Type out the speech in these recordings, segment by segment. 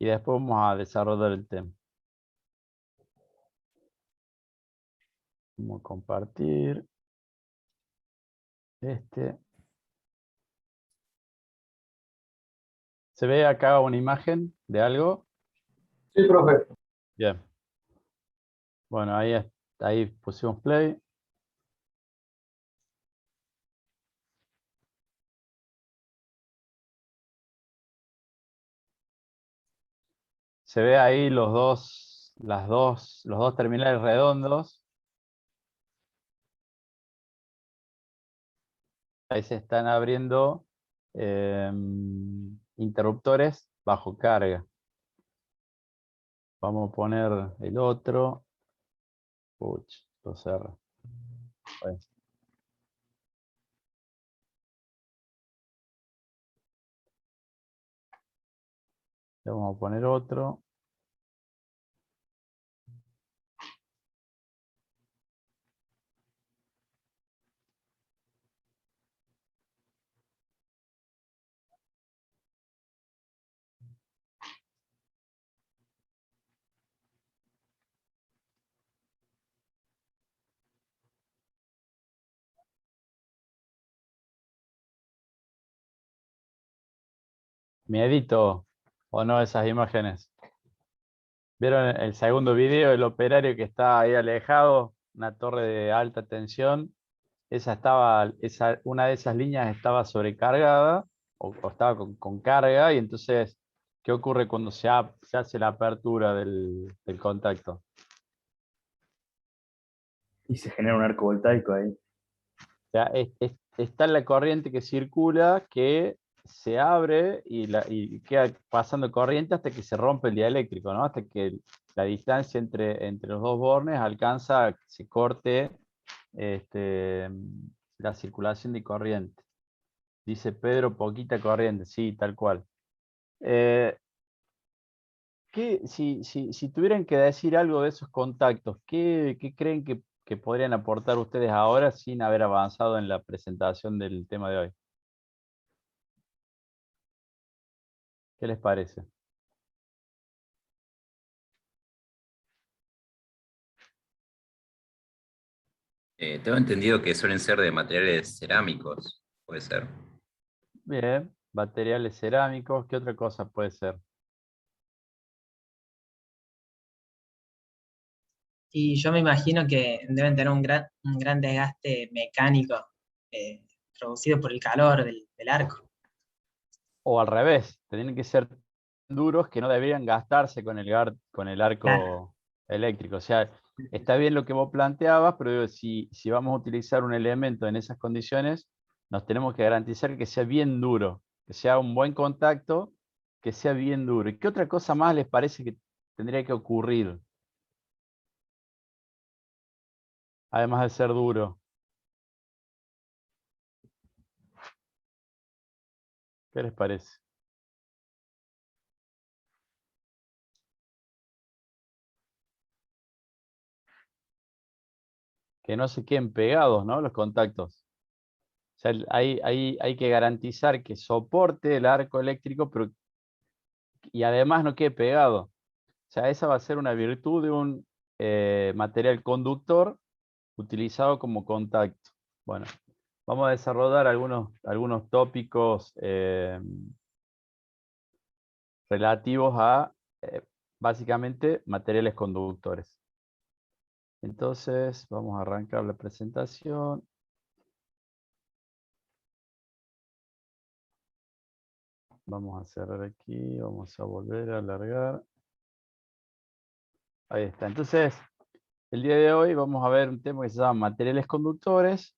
y después vamos a desarrollar el tema. Vamos a compartir este. ¿Se ve acá una imagen de algo? Sí, profe. Bien. Bueno, ahí pusimos play. Se ve ahí los dos terminales redondos. Ahí se están abriendo interruptores bajo carga. Vamos a poner el otro. Puch, lo cerro. Pues, le vamos a poner otro. Miedito, ¿o no esas imágenes? ¿Vieron el segundo video, el operario que está ahí alejado? Una torre de alta tensión. Una de esas líneas estaba sobrecargada o estaba con carga, y entonces, ¿qué ocurre cuando se hace la apertura del contacto? Y se genera un arco voltaico ahí. O sea, está la corriente que circula, que se abre y queda pasando corriente hasta que se rompe el dieléctrico, ¿no? Hasta que la distancia entre los dos bornes alcanza, que se corte este, la circulación de corriente. Dice Pedro, poquita corriente, sí, tal cual. Si tuvieran que decir algo de esos contactos, ¿qué creen que podrían aportar ustedes ahora sin haber avanzado en la presentación del tema de hoy? ¿Qué les parece? Tengo entendido que suelen ser de materiales cerámicos, puede ser. Bien, materiales cerámicos, ¿qué otra cosa puede ser? Y yo me imagino que deben tener un gran desgaste mecánico producido por el calor del arco. O al revés, tienen que ser duros que no deberían gastarse con el Claro. arco eléctrico. O sea, está bien lo que vos planteabas, pero digo, si vamos a utilizar un elemento en esas condiciones, nos tenemos que garantizar que sea bien duro, que sea un buen contacto, que sea bien duro. ¿Y qué otra cosa más les parece que tendría que ocurrir, además de ser duro? ¿Qué les parece? Que no se queden pegados, ¿no? Los contactos. O sea, hay que garantizar que soporte el arco eléctrico, pero y además no quede pegado. O sea, esa va a ser una virtud de un material conductor utilizado como contacto. Bueno, vamos a desarrollar algunos tópicos relativos a básicamente materiales conductores. Entonces, vamos a arrancar la presentación. Vamos a cerrar aquí, vamos a volver a alargar. Ahí está. Entonces, el día de hoy vamos a ver un tema que se llama materiales conductores.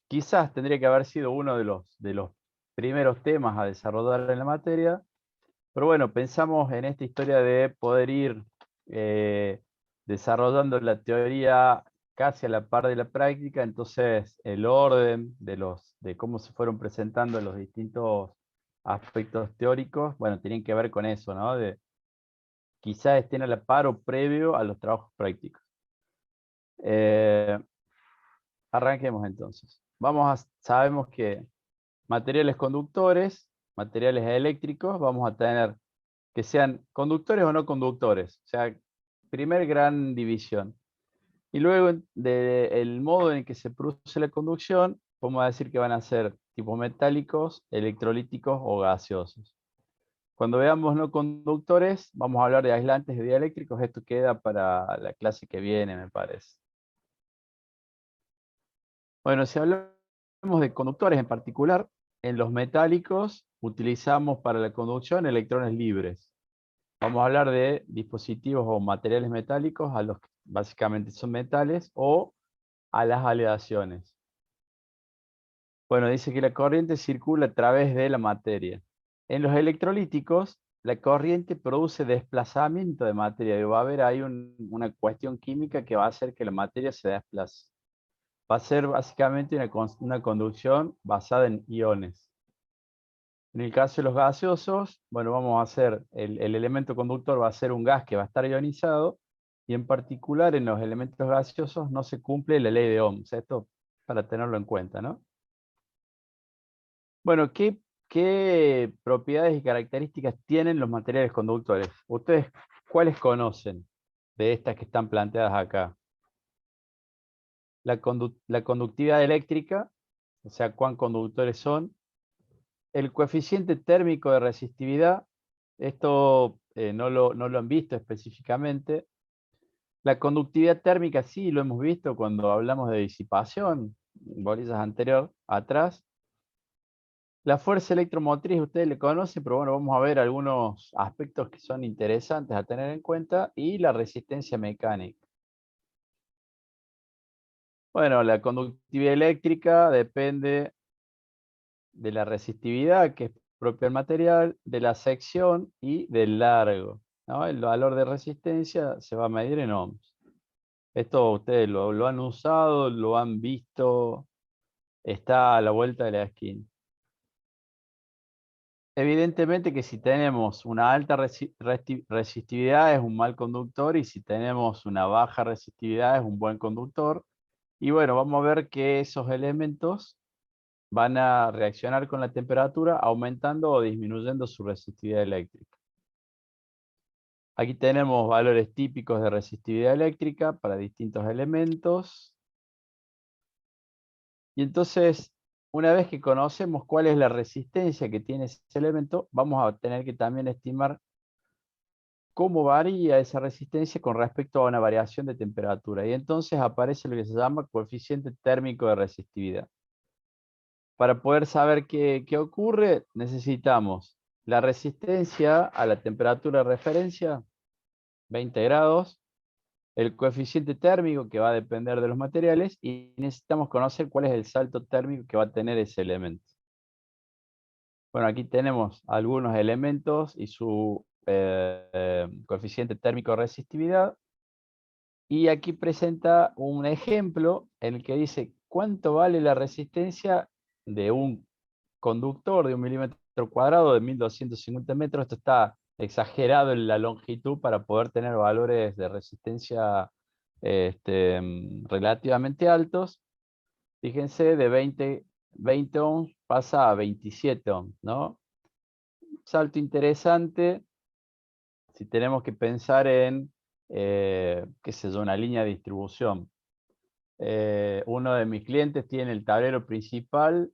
Quizás tendría que haber sido uno de los primeros temas a desarrollar en la materia, pero bueno, pensamos en esta historia de poder ir desarrollando la teoría casi a la par de la práctica. Entonces el orden de cómo se fueron presentando los distintos aspectos teóricos, bueno, tienen que ver con eso, ¿no? Quizás estén a la par o previo a los trabajos prácticos. Arranquemos entonces. Sabemos que materiales conductores, materiales eléctricos, vamos a tener que sean conductores o no conductores. O sea, primer gran división. Y luego del modo en que se produce la conducción, podemos decir que van a ser tipos metálicos, electrolíticos o gaseosos. Cuando veamos no conductores, vamos a hablar de aislantes y dieléctricos. Esto queda para la clase que viene, me parece. Bueno, si hablamos de conductores en particular, en los metálicos utilizamos para la conducción electrones libres. Vamos a hablar de dispositivos o materiales metálicos a los que básicamente son metales o a las aleaciones. Bueno, dice que la corriente circula a través de la materia. En los electrolíticos, la corriente produce desplazamiento de materia. Y va a haber ahí una cuestión química que va a hacer que la materia se desplace. Va a ser básicamente una conducción basada en iones. En el caso de los gaseosos, bueno, vamos a hacer, el elemento conductor va a ser un gas que va a estar ionizado, y en particular en los elementos gaseosos no se cumple la ley de Ohm. O sea, esto para tenerlo en cuenta, ¿no? Bueno, ¿qué propiedades y características tienen los materiales conductores? ¿Ustedes cuáles conocen de estas que están planteadas acá? La conductividad eléctrica, o sea, cuán conductores son. El coeficiente térmico de resistividad, esto no lo han visto específicamente. La conductividad térmica sí lo hemos visto cuando hablamos de disipación, bolillas atrás. La fuerza electromotriz ustedes le conocen, pero bueno, vamos a ver algunos aspectos que son interesantes a tener en cuenta, y la resistencia mecánica. Bueno, la conductividad eléctrica depende de la resistividad, que es propia del material, de la sección y del largo, ¿no? El valor de resistencia se va a medir en ohms. Esto ustedes lo han usado, lo han visto, está a la vuelta de la esquina. Evidentemente que si tenemos una alta resistividad es un mal conductor, y si tenemos una baja resistividad es un buen conductor. Y bueno, vamos a ver que esos elementos van a reaccionar con la temperatura aumentando o disminuyendo su resistividad eléctrica. Aquí tenemos valores típicos de resistividad eléctrica para distintos elementos. Y entonces, una vez que conocemos cuál es la resistencia que tiene ese elemento, vamos a tener que también estimar cómo varía esa resistencia con respecto a una variación de temperatura. Y entonces aparece lo que se llama coeficiente térmico de resistividad. Para poder saber qué ocurre, necesitamos la resistencia a la temperatura de referencia, 20 grados, el coeficiente térmico, que va a depender de los materiales, y necesitamos conocer cuál es el salto térmico que va a tener ese elemento. Bueno, aquí tenemos algunos elementos y su coeficiente térmico de resistividad. Y aquí presenta un ejemplo en el que dice cuánto vale la resistencia de un conductor de 1 mm² de 1250 metros. Esto está exagerado en la longitud para poder tener valores de resistencia relativamente altos. Fíjense, de 20 ohms pasa a 27 ohms, ¿no? Salto interesante si tenemos que pensar en, qué sé yo, una línea de distribución. Uno de mis clientes tiene el tablero principal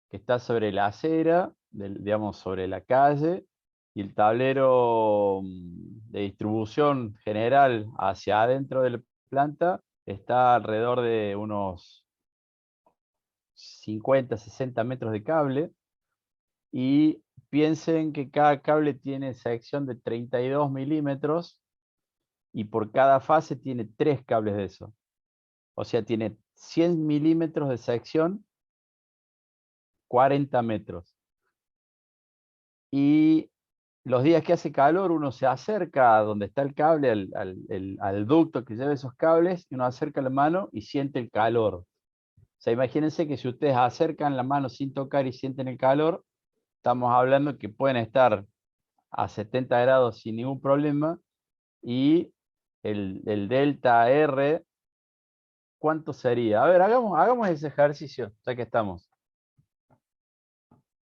que está sobre la acera, digamos sobre la calle, y el tablero de distribución general hacia adentro de la planta está alrededor de unos 50, 60 metros de cable, y piensen que cada cable tiene sección de 32 milímetros, y por cada fase tiene 3 cables de eso. O sea, tiene 100 milímetros de sección, 40 metros. Y los días que hace calor, uno se acerca a donde está el cable, al ducto que lleva esos cables, y uno acerca la mano y siente el calor. O sea, imagínense que si ustedes acercan la mano sin tocar y sienten el calor, estamos hablando que pueden estar a 70 grados sin ningún problema, y el delta R, ¿cuánto sería? A ver, hagamos ese ejercicio, ya que estamos.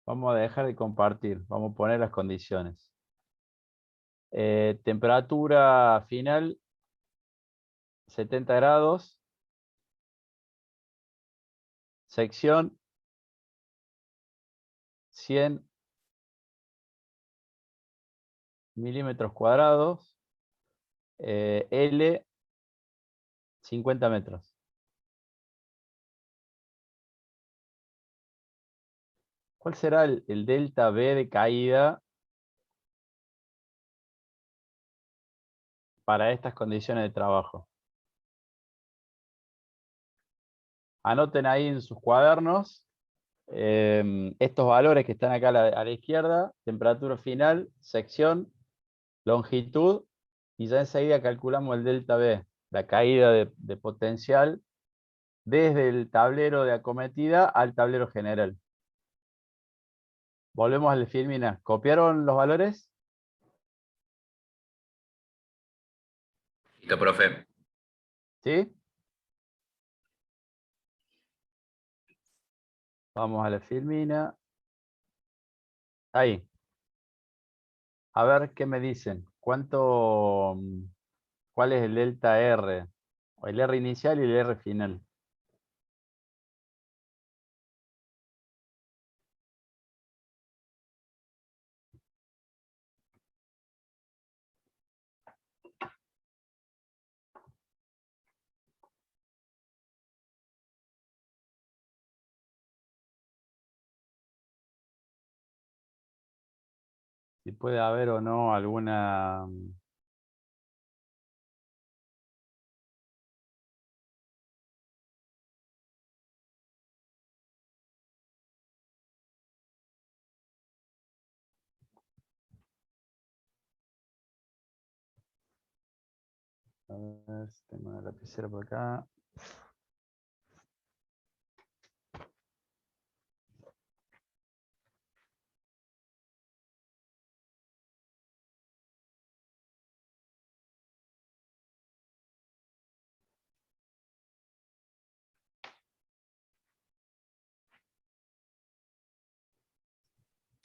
Vamos a dejar de compartir, vamos a poner las condiciones. Temperatura final 70 grados. Sección 100 milímetros cuadrados. L 50 metros. ¿Cuál será el delta B de caída para estas condiciones de trabajo? Anoten ahí en sus cuadernos estos valores que están acá a la izquierda: temperatura final, sección, longitud, y ya enseguida calculamos el delta B, la caída de potencial desde el tablero de acometida al tablero general. Volvemos al Filmina. ¿Copiaron los valores? Listo, profe. ¿Sí? Vamos a la Filmina. Ahí. A ver qué me dicen. ¿Cuál es el delta R? O el R inicial y el R final. Si puede haber o no alguna... A ver si tengo una lapicera por acá.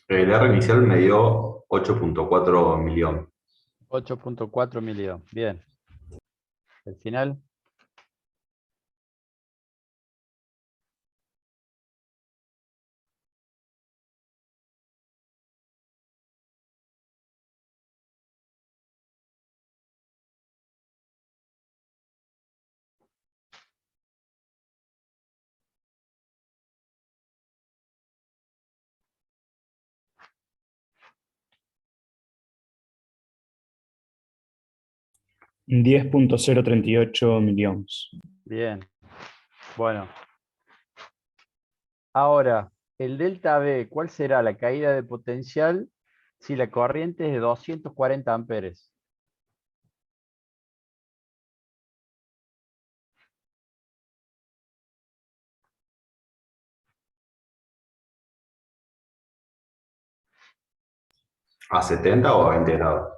El R inicial me dio 8.4 miliohms. 8.4 miliohms. Bien. El final. Un 10.038 millones. Bien. Bueno. Ahora, el delta B, ¿cuál será la caída de potencial si la corriente es de 240 amperes? ¿A 70 o a 20 grados?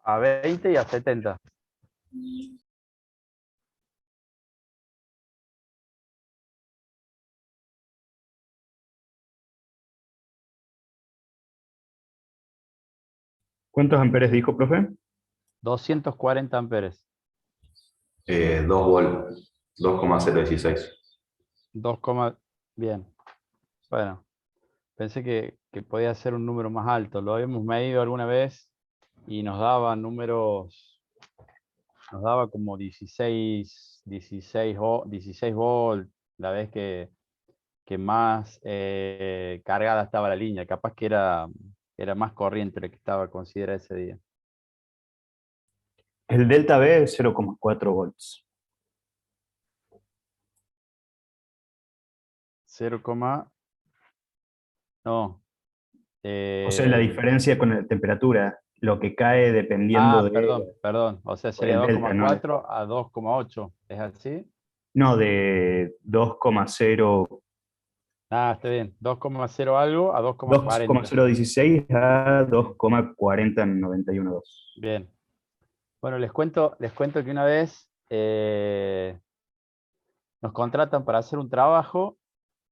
A 20 y a 70. ¿Cuántos amperes dijo, profe? 240 amperes. 2 volts, 2,016. 2, bien. Bueno, pensé que podía ser un número más alto. Lo habíamos medido alguna vez y nos daba números, nos daba como 16 volt, la vez que más cargada estaba la línea. Capaz que era más corriente la que estaba considerada ese día. El delta B es 0,4 volts. 0, no. O sea, la diferencia con la temperatura, lo que cae dependiendo Perdón. O sea, por sería el delta, ¿no? 2,4 a 2,8. ¿Es así? No, de 2,0 Ah, está bien. 2,0 algo a 2,40. 2,016 a 2,40912. Bien. Bueno, les cuento que una vez nos contratan para hacer un trabajo.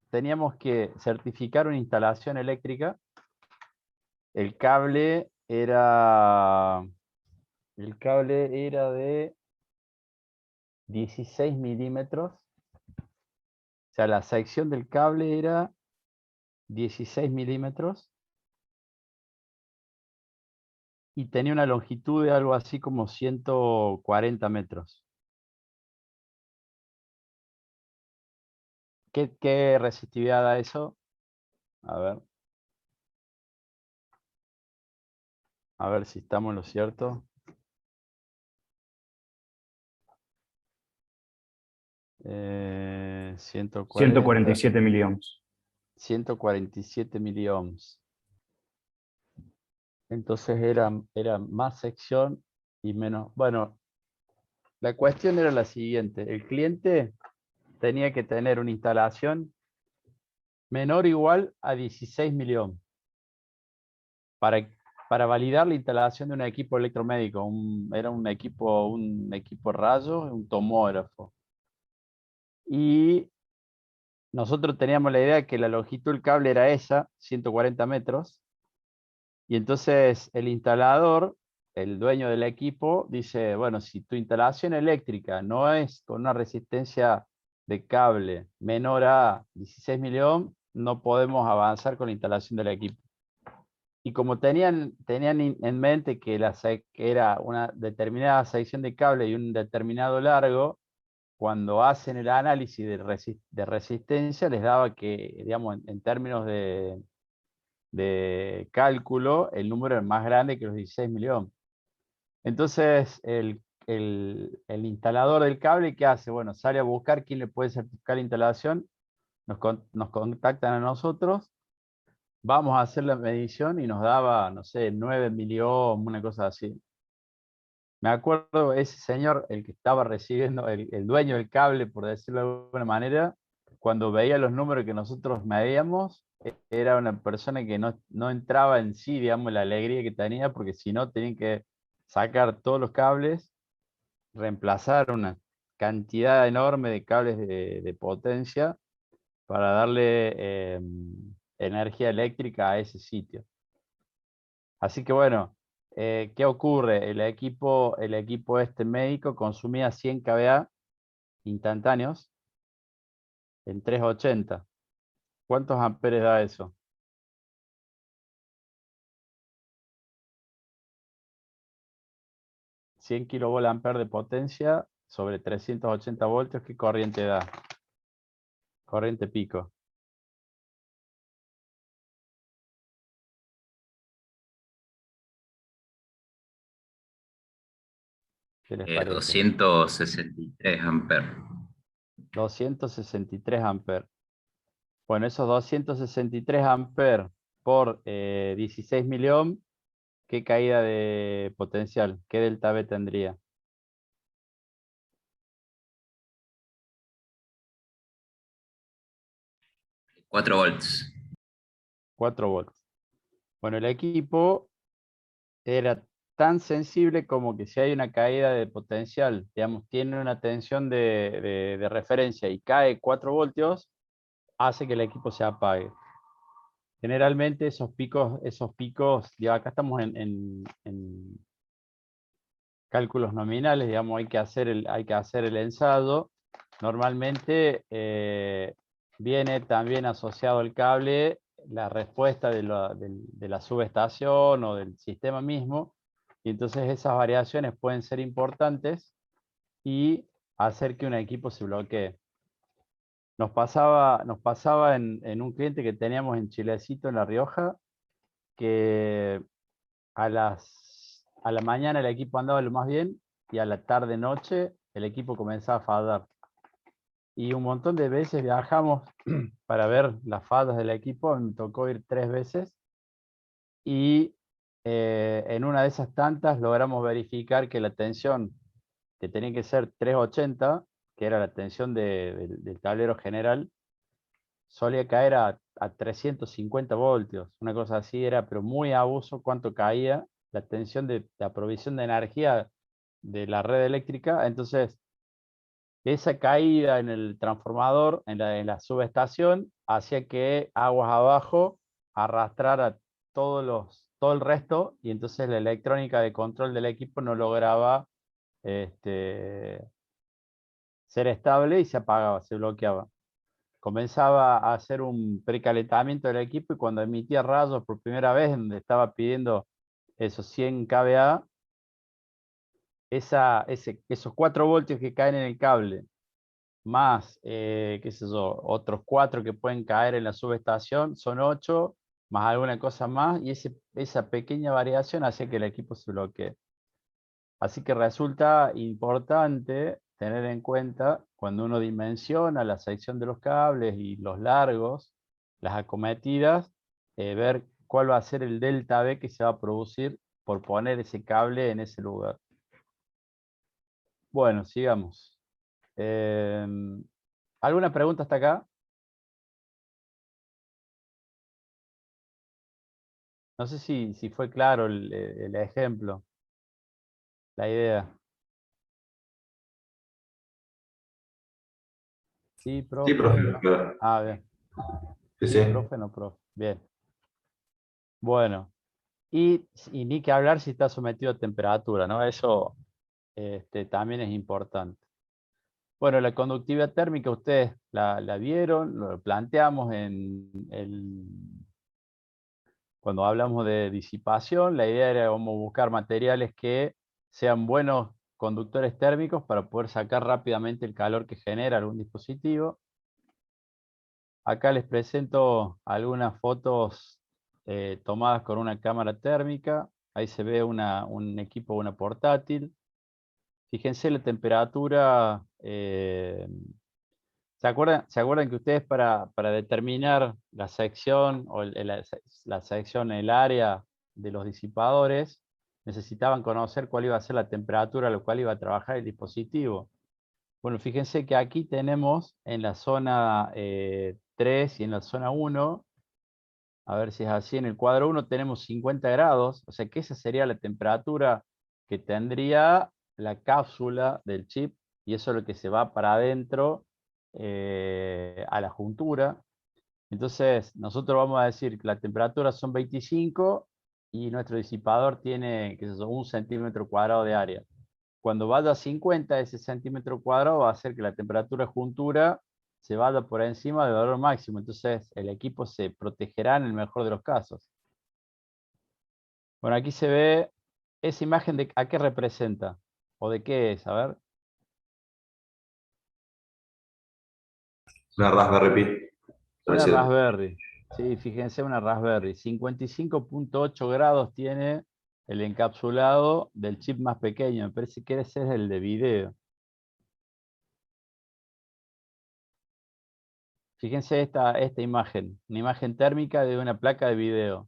Teníamos que certificar una instalación eléctrica. El cable el cable era de 16 milímetros. O sea, la sección del cable era 16 milímetros y tenía una longitud de algo así como 140 metros. ¿Qué resistividad da eso? A ver si estamos en lo cierto. 147 miliohms. 147 miliohms. Entonces era más sección y menos. Bueno, la cuestión era la siguiente. El cliente tenía que tener una instalación menor o igual a 16 miliohms para validar la instalación de un equipo electromédico. Era un equipo rayo, un tomógrafo. Y nosotros teníamos la idea de que la longitud del cable era esa, 140 metros. Y entonces el instalador, el dueño del equipo, dice, bueno, si tu instalación eléctrica no es con una resistencia de cable menor a 16 miliohms, no podemos avanzar con la instalación del equipo. Y como tenían en mente que era una determinada sección de cable y un determinado largo, cuando hacen el análisis de resistencia, les daba que, digamos, en términos de cálculo, el número es más grande que los 16 miliohms. Entonces, el instalador del cable, ¿qué hace? Bueno, sale a buscar quién le puede certificar la instalación, nos contactan a nosotros, vamos a hacer la medición y nos daba, no sé, 9 miliohms, una cosa así. Me acuerdo ese señor, el que estaba recibiendo, el dueño del cable, por decirlo de alguna manera, cuando veía los números que nosotros medíamos, era una persona que no entraba en sí, digamos, la alegría que tenía, porque si no, tenían que sacar todos los cables, reemplazar una cantidad enorme de cables de potencia para darle energía eléctrica a ese sitio. Así que bueno, ¿qué ocurre? El equipo este médico consumía 100 kVA instantáneos en 380. ¿Cuántos amperes da eso? 100 kVA de potencia sobre 380 voltios, ¿qué corriente da? Corriente pico. ¿Qué les parece? 263 amperes. 263 amperes. Bueno, esos 263 amperes por 16 miliohms, ¿qué caída de potencial? ¿Qué delta V tendría? 4 volts. 4 volts. Bueno, el equipo era tan sensible como que si hay una caída de potencial, digamos, tiene una tensión de referencia y cae 4 voltios, hace que el equipo se apague. Generalmente esos picos, ya acá estamos en cálculos nominales, digamos, hay que hacer el ensayo. Normalmente viene también asociado al cable la respuesta de la subestación o del sistema mismo, y entonces esas variaciones pueden ser importantes y hacer que un equipo se bloquee. Nos pasaba en un cliente que teníamos en Chilecito, en La Rioja, que a la mañana el equipo andaba lo más bien y a la tarde-noche el equipo comenzaba a fallar. Y un montón de veces viajamos para ver las fallas del equipo, me tocó ir 3 veces y en una de esas tantas logramos verificar que la tensión, que tenía que ser 380, que era la tensión del tablero general, solía caer a 350 voltios, una cosa así, era pero muy abuso cuánto caía la tensión de provisión de energía de la red eléctrica. Entonces, esa caída en el transformador, en la subestación, hacía que aguas abajo arrastrara todos todo el resto, y entonces la electrónica de control del equipo no lograba ser estable y se apagaba, se bloqueaba. Comenzaba a hacer un precalentamiento del equipo y cuando emitía rayos por primera vez, donde estaba pidiendo esos 100 kVA, esos 4 voltios que caen en el cable, más, qué sé yo, otros 4 que pueden caer en la subestación, son 8, más alguna cosa más, y esa pequeña variación hace que el equipo se bloquee. Así que resulta importante tener en cuenta cuando uno dimensiona la sección de los cables y los largos, las acometidas, ver cuál va a ser el delta B que se va a producir por poner ese cable en ese lugar. Bueno, sigamos. ¿Alguna pregunta hasta acá? No sé si fue claro el ejemplo, la idea. Sí, Sí, profe. profe. Claro. Ah, bien. Sí, Sí, sí. profe, no, profe. Bien. Bueno. Y ni que hablar si está sometido a temperatura, ¿no? Eso también es importante. Bueno, la conductividad térmica ustedes la vieron, lo planteamos cuando hablamos de disipación. La idea era como buscar materiales que sean buenos conductores térmicos para poder sacar rápidamente el calor que genera algún dispositivo. Acá les presento algunas fotos tomadas con una cámara térmica. Ahí se ve un equipo, una portátil. Fíjense la temperatura. ¿Se acuerdan que ustedes para determinar la sección o la sección, el área de los disipadores, necesitaban conocer cuál iba a ser la temperatura a la cual iba a trabajar el dispositivo? Bueno, fíjense que aquí tenemos en la zona 3 y en la zona 1, a ver si es así, en el cuadro 1 tenemos 50 grados, o sea que esa sería la temperatura que tendría la cápsula del chip, y eso es lo que se va para adentro a la juntura. Entonces, nosotros vamos a decir que la temperatura son 25 y nuestro disipador tiene, qué sé yo, 1 centímetro cuadrado de área. Cuando vaya a 50, ese centímetro cuadrado va a hacer que la temperatura juntura se vaya por encima del valor máximo. Entonces el equipo se protegerá en el mejor de los casos. Bueno, aquí se ve esa imagen de a qué representa o de qué es. A ver. Una Raspberry Pi. Una Parecida. Raspberry. Sí, fíjense, una Raspberry. 55.8 grados tiene el encapsulado del chip más pequeño. Me parece que ese es el de video. Fíjense esta imagen, una imagen térmica de una placa de video.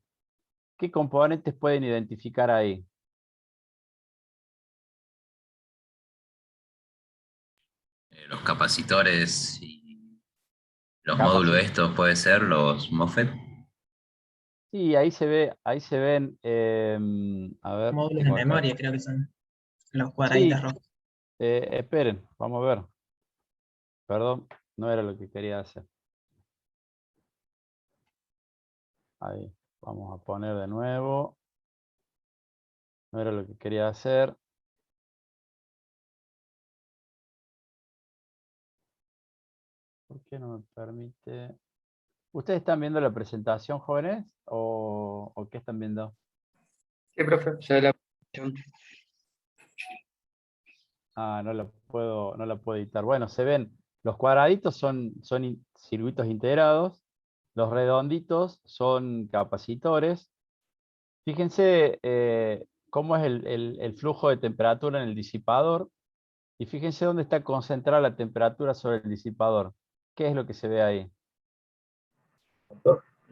¿Qué componentes pueden identificar ahí? Los capacitores y los módulos Capaci- estos puede ser los MOSFET. Sí, ahí se ven, a ver, Módulos de tengo acá. memoria, creo que son los cuadraditos Sí, rojos. esperen, vamos a ver. Perdón, no era lo que quería hacer. Ahí, vamos a poner de nuevo. No era lo que quería hacer. ¿Por qué no me permite? ¿Ustedes están viendo la presentación, jóvenes? ¿O qué están viendo? Sí, profe, ya la Ah, no la puedo editar. Bueno, se ven, los cuadraditos son circuitos integrados, los redonditos son capacitores. Fíjense cómo es el flujo de temperatura en el disipador, y fíjense dónde está concentrada la temperatura sobre el disipador. ¿Qué es lo que se ve ahí?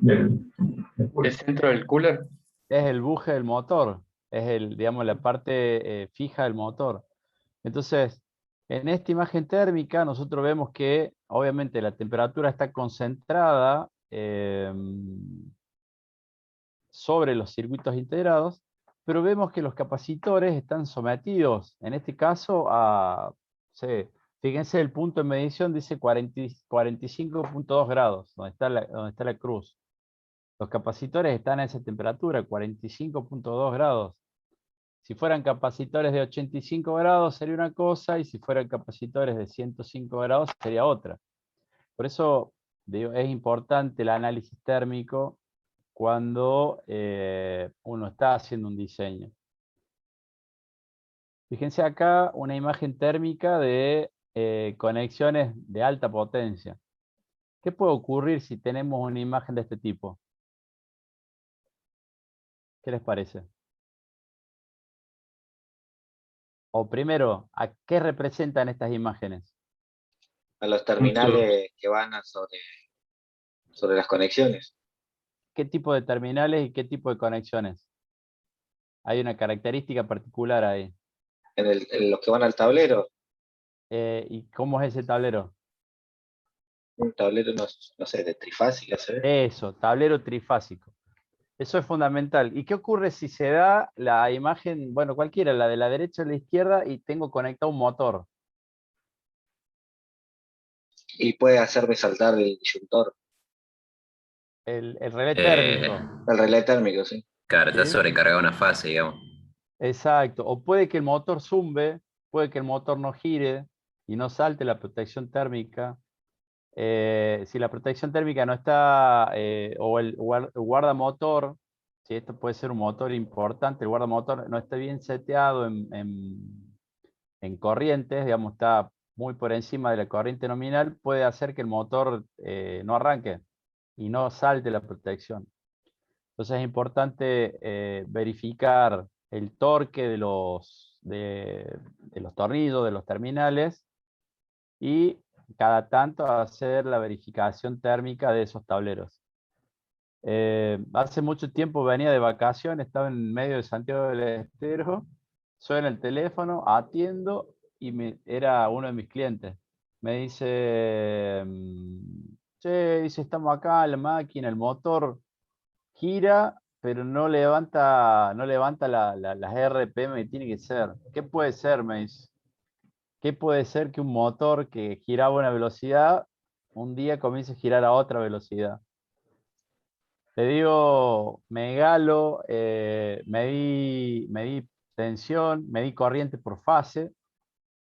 el centro del cooler. Es el buje del motor, es digamos, la parte fija del motor. Entonces, en esta imagen térmica nosotros vemos que obviamente la temperatura está concentrada sobre los circuitos integrados, pero vemos que los capacitores están sometidos, en este caso a, fíjense, el punto de medición dice 45.2 grados, donde está la cruz. Los capacitores están a esa temperatura, 45.2 grados. Si fueran capacitores de 85 grados sería una cosa, y si fueran capacitores de 105 grados sería otra. Por eso digo, es importante el análisis térmico cuando uno está haciendo un diseño. Fíjense acá una imagen térmica de conexiones de alta potencia. ¿Qué puede ocurrir si tenemos una imagen de este tipo? ¿Qué les parece? O primero, ¿a qué representan estas imágenes? A los terminales que van sobre las conexiones. ¿Qué tipo de terminales y qué tipo de conexiones? Hay una característica particular ahí. En los que van al tablero, ¿Y cómo es ese tablero? un tablero, no sé, de trifásica, se ve. Eso, tablero trifásico. Eso es fundamental. ¿Y qué ocurre si se da la imagen, bueno, cualquiera, la de la derecha o la izquierda, y tengo conectado un motor? Y puede hacerme saltar el disyuntor, El relé Eh, térmico. el relé térmico, sí. claro, está ¿Sí? sobrecargada una fase, digamos. Exacto. O puede que el motor zumbe, puede que el motor no gire y no salte la protección térmica. Si la protección térmica no está, o el guardamotor, si esto puede ser un motor importante, el guardamotor no está bien seteado en corrientes, digamos, está muy por encima de la corriente nominal, puede hacer que el motor no arranque y no salte la protección. Entonces es importante verificar el torque de los tornillos, de los terminales, y cada tanto hacer la verificación térmica de esos tableros. Hace mucho tiempo venía de vacaciones, estaba en medio de Santiago del Estero, suena el teléfono, atiendo y era uno de mis clientes. Me dice, che, dice, estamos acá, la máquina, el motor gira, pero no levanta las RPM que tiene que ser. ¿Qué puede ser? Me dice. ¿Qué puede ser que un motor que giraba a una velocidad un día comience a girar a otra velocidad? Le digo, megalo, medí tensión, medí corriente por fase,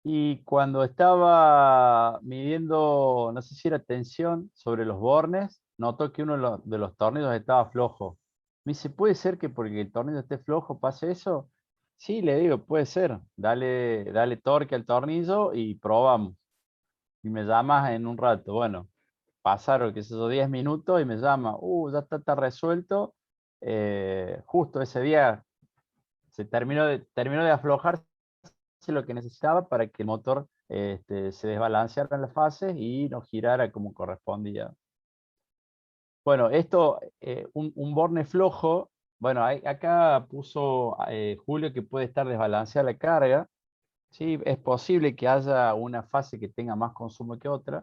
y cuando estaba midiendo, no sé si era tensión sobre los bornes, notó que uno de los tornillos estaba flojo. Me dice, ¿puede ser que porque el tornillo esté flojo pase eso? Sí, le digo, puede ser. Dale torque al tornillo y probamos. Y me llamas en un rato. Bueno, pasaron, qué sé yo, 10 minutos y me llama. Ya está resuelto. Justo ese día se terminó de aflojarse lo que necesitaba para que el motor se desbalanceara en las fases y no girara como correspondía. Bueno, esto, un borne flojo, bueno, acá puso Julio que puede estar desbalanceada la carga. Sí, es posible que haya una fase que tenga más consumo que otra.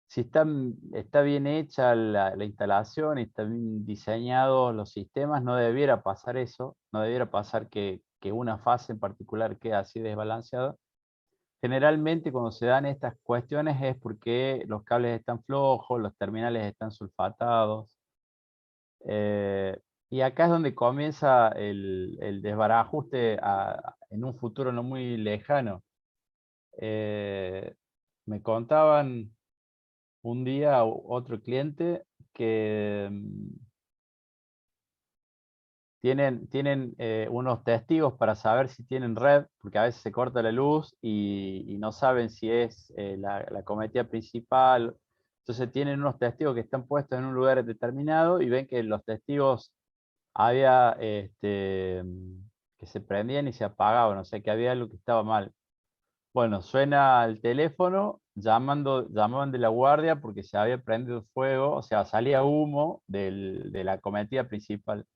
Si está bien hecha la instalación y están bien diseñados los sistemas, no debiera pasar eso, no debiera pasar que una fase en particular quede así desbalanceada. Generalmente cuando se dan estas cuestiones es porque los cables están flojos, los terminales están sulfatados. Y acá es donde comienza el desbarajuste en un futuro no muy lejano. Me contaban un día otro cliente que tienen unos testigos para saber si tienen red, porque a veces se corta la luz y no saben si es la cometida principal. Entonces tienen unos testigos que están puestos en un lugar determinado y ven que los testigos había que se prendían y se apagaban, o sea que había algo que estaba mal. Bueno, suena el teléfono, llamaban de la guardia porque se había prendido fuego, o sea, salía humo de la cometida principal.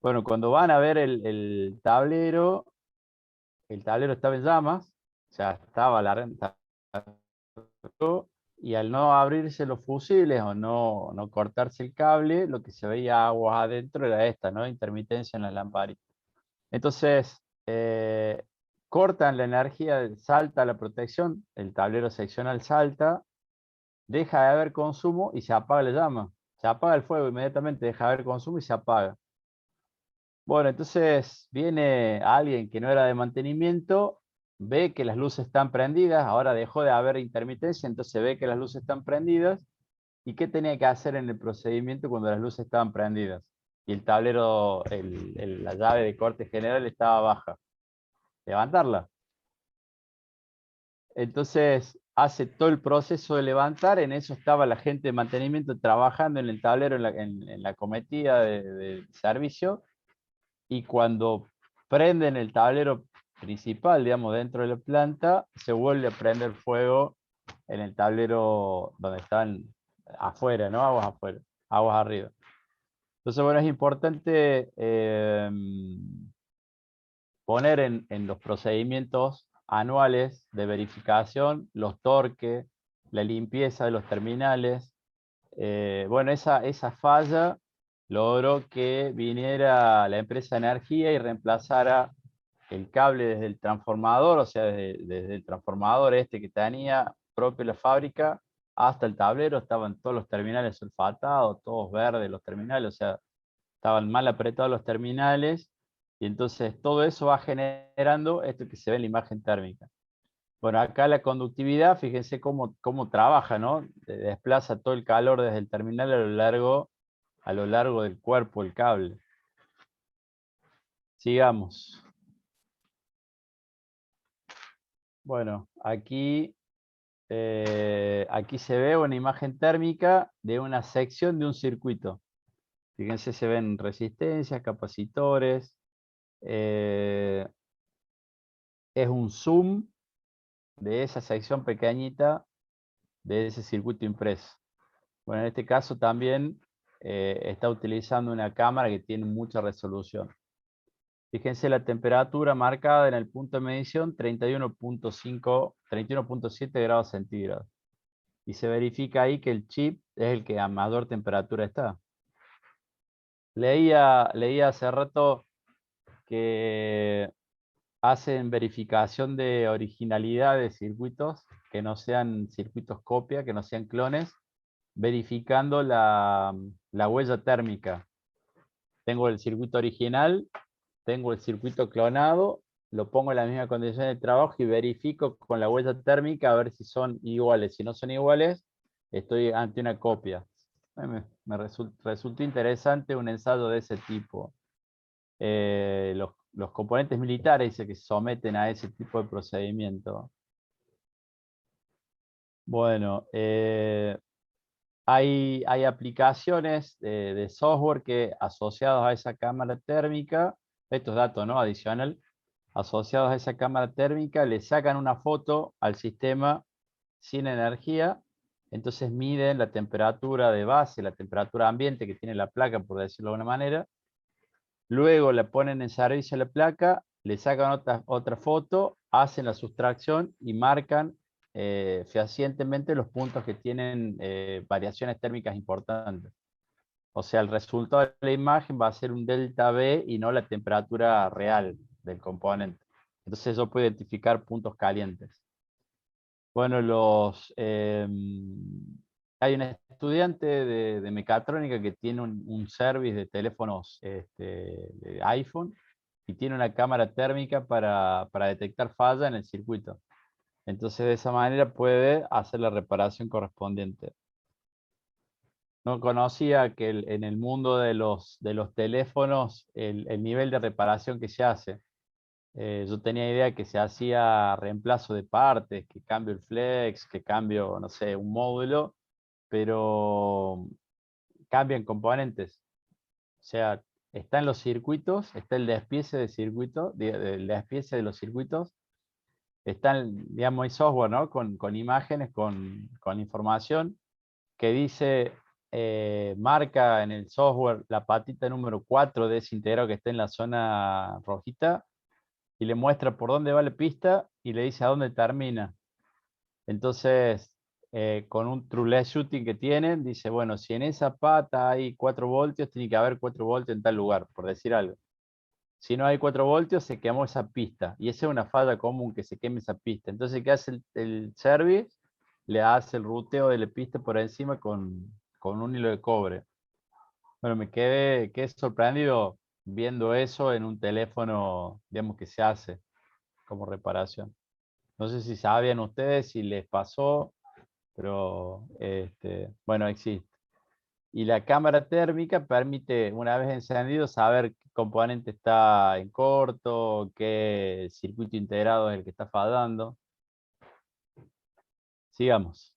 Bueno, cuando van a ver el tablero estaba en llamas, o sea, estaba la renta, y al no abrirse los fusibles o no cortarse el cable, lo que se veía agua adentro era esta, ¿no? Intermitencia en la lamparita. Entonces, cortan la energía, salta la protección, el tablero seccional salta, deja de haber consumo y se apaga la llama. O Se apaga el fuego inmediatamente, deja de haber consumo y se apaga. Bueno, entonces viene alguien que no era de mantenimiento, ve que las luces están prendidas, ahora dejó de haber intermitencia, entonces ve que las luces están prendidas. ¿Y qué tenía que hacer en el procedimiento cuando las luces estaban prendidas? Y el tablero, la llave de corte general estaba baja. Levantarla. Entonces hace todo el proceso de levantar, en eso estaba la gente de mantenimiento trabajando en el tablero, en la cometida de servicio, y cuando prenden el tablero principal, digamos, dentro de la planta, se vuelve a prender fuego en el tablero donde estaban afuera, ¿no? Aguas afuera, aguas arriba. Entonces, bueno, es importante poner en los procedimientos anuales de verificación los torques, la limpieza de los terminales. Bueno, esa falla logró que viniera la empresa de energía y reemplazara el cable desde el transformador, o sea, desde el transformador este que tenía propio la fábrica, hasta el tablero. Estaban todos los terminales sulfatados, todos verdes los terminales, o sea, estaban mal apretados los terminales, y entonces todo eso va generando esto que se ve en la imagen térmica. Bueno, acá la conductividad, fíjense cómo trabaja, ¿no? Desplaza todo el calor desde el terminal a lo largo del cuerpo, el cable. Sigamos. Bueno, aquí se ve una imagen térmica de una sección de un circuito. Fíjense, se ven resistencias, capacitores. Es un zoom de esa sección pequeñita de ese circuito impreso. Bueno, en este caso también está utilizando una cámara que tiene mucha resolución. Fíjense la temperatura marcada en el punto de medición, 31.7 grados centígrados. Y se verifica ahí que el chip es el que a mayor temperatura está. Leía hace rato que hacen verificación de originalidad de circuitos, que no sean circuitos copia, que no sean clones, verificando la huella térmica. Tengo el circuito original, tengo el circuito clonado, lo pongo en la misma condición de trabajo y verifico con la huella térmica a ver si son iguales. Si no son iguales, estoy ante una copia. Me resultó interesante un ensayo de ese tipo. Los componentes militares dice que se someten a ese tipo de procedimiento. Bueno, hay aplicaciones de software que asociados a esa cámara térmica, estos datos, ¿no? Adicional, asociados a esa cámara térmica, le sacan una foto al sistema sin energía, entonces miden la temperatura de base, la temperatura ambiente que tiene la placa, por decirlo de alguna manera. Luego le ponen en servicio la placa, le sacan otra foto, hacen la sustracción y marcan fehacientemente los puntos que tienen variaciones térmicas importantes. O sea, el resultado de la imagen va a ser un delta V y no la temperatura real del componente. Entonces eso puede identificar puntos calientes. Bueno, hay un estudiante de mecatrónica que tiene un service de teléfonos de iPhone y tiene una cámara térmica para detectar falla en el circuito. Entonces de esa manera puede hacer la reparación correspondiente. No conocía que en el mundo de los teléfonos el nivel de reparación que se hace. Yo tenía idea que se hacía reemplazo de partes, que cambio el flex, que cambio, no sé, un módulo, pero cambian componentes. O sea, está en los circuitos, está el despiece de circuito, el despiece de los circuitos, está, digamos, hay software, ¿no? Con imágenes, con información, que dice, marca en el software la patita número 4 de ese integrado que está en la zona rojita, y le muestra por dónde va la pista y le dice a dónde termina. Entonces, con un troulet shooting que tienen, dice, bueno, si en esa pata hay 4 voltios, tiene que haber 4 voltios en tal lugar, por decir algo. Si no hay 4 voltios, se quemó esa pista. Y esa es una falla común, que se queme esa pista. Entonces, ¿qué hace el service? Le hace el ruteo de la pista por encima con un hilo de cobre. Bueno, quedé sorprendido viendo eso en un teléfono, digamos, que se hace como reparación. No sé si sabían ustedes, si les pasó, pero bueno, existe. Y la cámara térmica permite, una vez encendido, saber qué componente está en corto, qué circuito integrado es el que está fallando. Sigamos.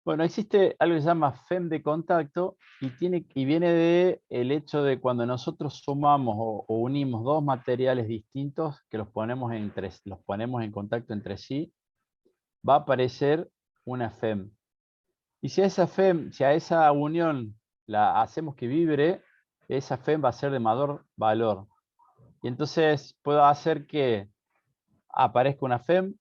Bueno, existe algo que se llama FEM de contacto y viene del hecho de cuando nosotros sumamos o unimos dos materiales distintos que los ponemos en contacto entre sí, va a aparecer una FEM. Y si a esa FEM, si a esa unión la hacemos que vibre, esa FEM va a ser de mayor valor. Y entonces puedo hacer que aparezca una FEM,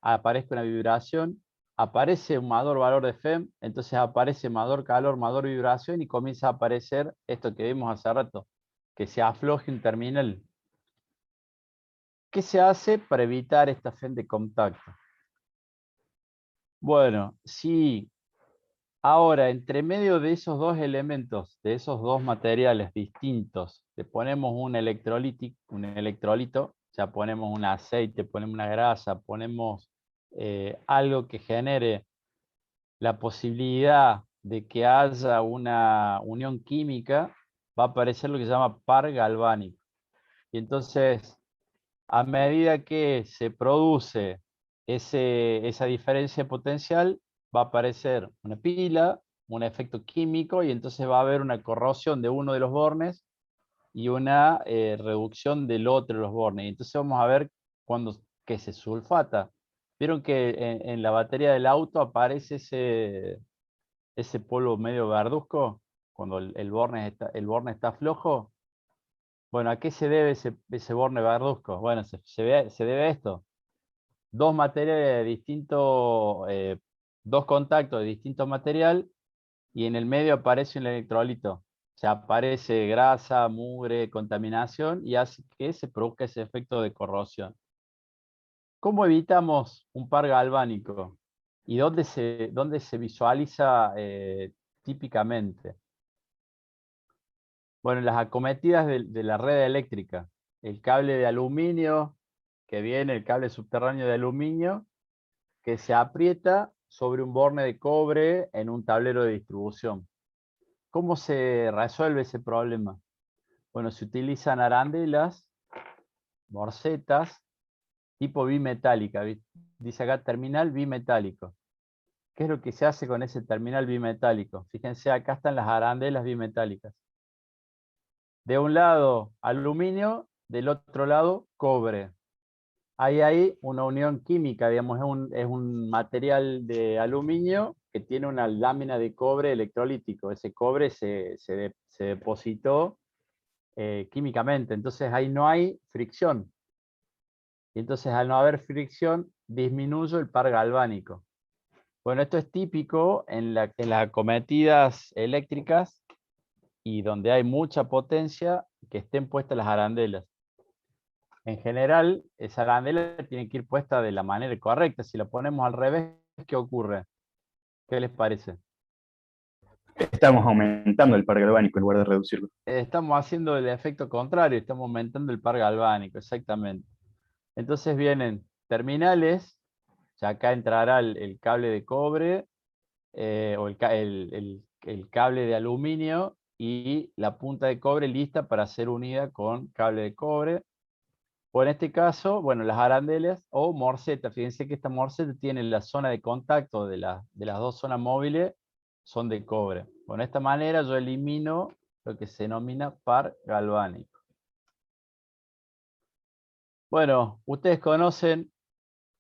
aparezca una vibración, aparece un mayor valor de FEM, entonces aparece mayor calor, mayor vibración y comienza a aparecer esto que vimos hace rato, que se afloje un terminal. ¿Qué se hace para evitar esta FEM de contacto? Bueno, si ahora entre medio de esos dos elementos, de esos dos materiales distintos, le ponemos un electrolito, ya ponemos un aceite, ponemos una grasa, ponemos algo que genere la posibilidad de que haya una unión química, va a aparecer lo que se llama par galvánico. Y entonces, a medida que se produce esa diferencia potencial, va a aparecer una pila, un efecto químico, y entonces va a haber una corrosión de uno de los bornes y una reducción del otro de los bornes. Y entonces vamos a ver que se sulfata. Vieron que en la batería del auto aparece ese polvo medio verduzco, cuando el borne está flojo. Bueno, ¿a qué se debe ese borne verduzco? Bueno, se debe a esto. Dos materiales distintos, dos contactos de distinto material, y en el medio aparece un electrolito. O sea, aparece grasa, mugre, contaminación, y hace que se produzca ese efecto de corrosión. ¿Cómo evitamos un par galvánico? ¿Y dónde se visualiza típicamente? Bueno, las acometidas de la red eléctrica. El cable de aluminio que viene, el cable subterráneo de aluminio, que se aprieta sobre un borne de cobre en un tablero de distribución. ¿Cómo se resuelve ese problema? Bueno, se utilizan arandelas, morsetas, tipo bimetálica. Dice acá terminal bimetálico. ¿Qué es lo que se hace con ese terminal bimetálico? Fíjense, acá están las arandelas bimetálicas. De un lado aluminio, del otro lado cobre. Hay una unión química, digamos, es un material de aluminio que tiene una lámina de cobre electrolítico. Ese cobre se depositó químicamente, entonces ahí no hay fricción. Y entonces al no haber fricción, disminuye el par galvánico. Bueno, esto es típico en las acometidas eléctricas y donde hay mucha potencia, que estén puestas las arandelas. En general, esa arandela tiene que ir puesta de la manera correcta. Si la ponemos al revés, ¿qué ocurre? ¿Qué les parece? Estamos aumentando el par galvánico en lugar de reducirlo. Estamos haciendo el efecto contrario, estamos aumentando el par galvánico, exactamente. Entonces vienen terminales, ya acá entrará el cable de cobre, o el cable de aluminio, y la punta de cobre lista para ser unida con cable de cobre. O en este caso, bueno, las arandelas o morsetas. Fíjense que esta morseta tiene la zona de contacto de las dos zonas móviles, son de cobre. Bueno, de esta manera yo elimino lo que se denomina par galvánico. Bueno, ustedes conocen,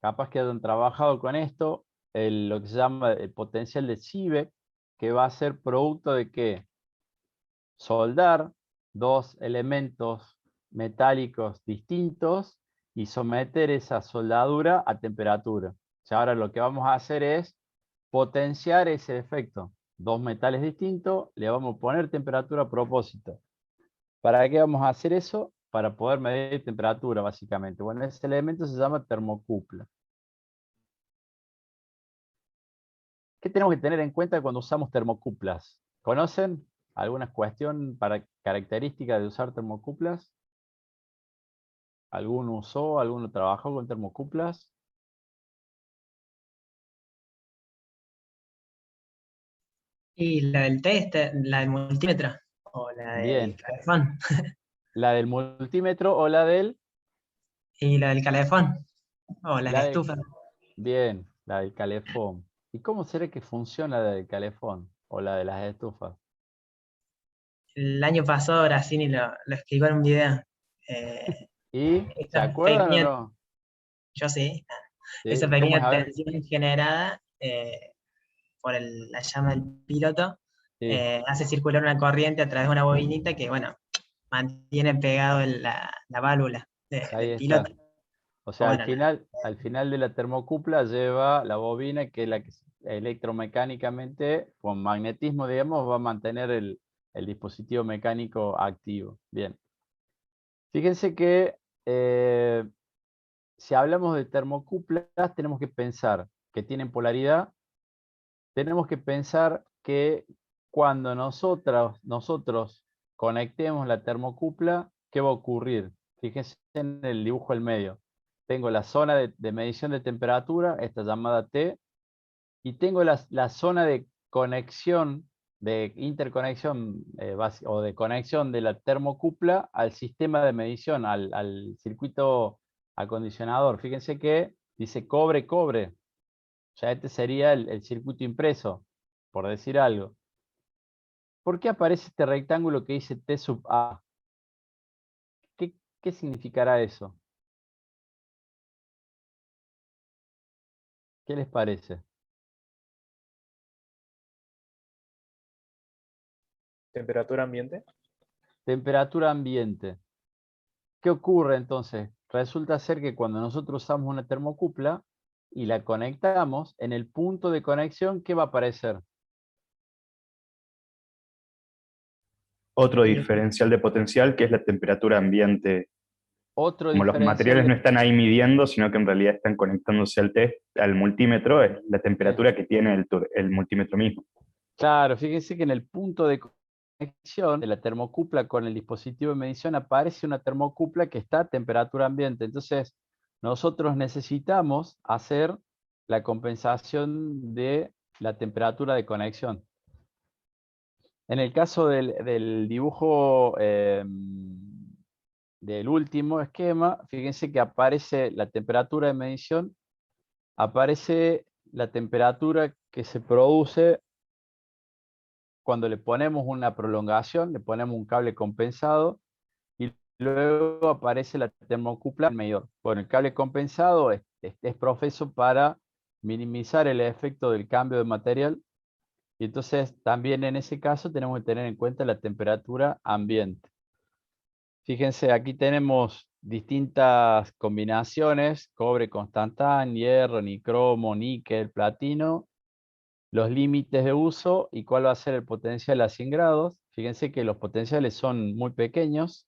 capaz que hayan trabajado con esto, lo que se llama el potencial de Seebeck, que va a ser producto de que soldar dos elementos metálicos distintos y someter esa soldadura a temperatura. O sea, ahora lo que vamos a hacer es potenciar ese efecto. Dos metales distintos, le vamos a poner temperatura a propósito. ¿Para qué vamos a hacer eso? Para poder medir temperatura, básicamente. Bueno, ese elemento se llama termocupla. ¿Qué tenemos que tener en cuenta cuando usamos termocuplas? ¿Conocen alguna cuestión para característica de usar termocuplas? ¿Alguno usó, alguno trabajó con termocuplas? Y la del test, la del multímetro, o la del Bien. calefón. ¿La del multímetro o la del? Y la del calefón, o la La del estufa. bien, la del calefón. ¿Y cómo será que funciona la del calefón o la de las estufas? El año pasado Brasini lo explicó en un video. ¿Y se Esa acuerdan o pequeña, no? yo sí, esa ¿Sí? ¿Cómo es? pequeña A ver. tensión generada por la llama del piloto Sí, hace circular una corriente a través de una bobinita que, bueno, mantiene pegado la válvula ahí del piloto. está. O O sea, bueno, al final de la termocupla lleva la bobina que es la que electromecánicamente, con magnetismo, digamos, va a mantener el dispositivo mecánico activo. Bien. Fíjense que si hablamos de termocuplas, tenemos que pensar que tienen polaridad, tenemos que pensar que cuando nosotros conectemos la termocupla, ¿qué va a ocurrir? Fíjense en el dibujo del medio. Tengo la zona de medición de temperatura, esta llamada T, y tengo la zona de conexión, de interconexión o de conexión de la termocupla al sistema de medición, al circuito acondicionador. Fíjense que dice cobre-cobre. O sea, este sería el circuito impreso, por decir algo. ¿Por qué aparece este rectángulo que dice T sub A? ¿Qué significará eso? ¿Qué les parece? Temperatura ambiente. Temperatura ambiente. ¿Qué ocurre entonces? Resulta ser que cuando nosotros usamos una termocupla y la conectamos, en el punto de conexión, ¿qué va a aparecer? Otro y diferencial de potencial que es la temperatura ambiente. Otro Como los diferencial materiales no de... están ahí midiendo, sino que en realidad están conectándose al test, al multímetro, es la Sí. temperatura que tiene el multímetro mismo. Claro, fíjense que en el punto de conexión de la termocupla con el dispositivo de medición aparece una termocupla que está a temperatura ambiente. Entonces, nosotros necesitamos hacer la compensación de la temperatura de conexión. En el caso del dibujo del último esquema, fíjense que aparece la temperatura de medición, aparece la temperatura que se produce cuando le ponemos una prolongación, le ponemos un cable compensado y luego aparece la termocupla del medidor. Bueno, el cable compensado es profeso para minimizar el efecto del cambio de material y entonces también en ese caso tenemos que tener en cuenta la temperatura ambiente. Fíjense, aquí tenemos distintas combinaciones, cobre constantán, hierro, nicromo, níquel, platino, los límites de uso y cuál va a ser el potencial a 100 grados. Fíjense que los potenciales son muy pequeños.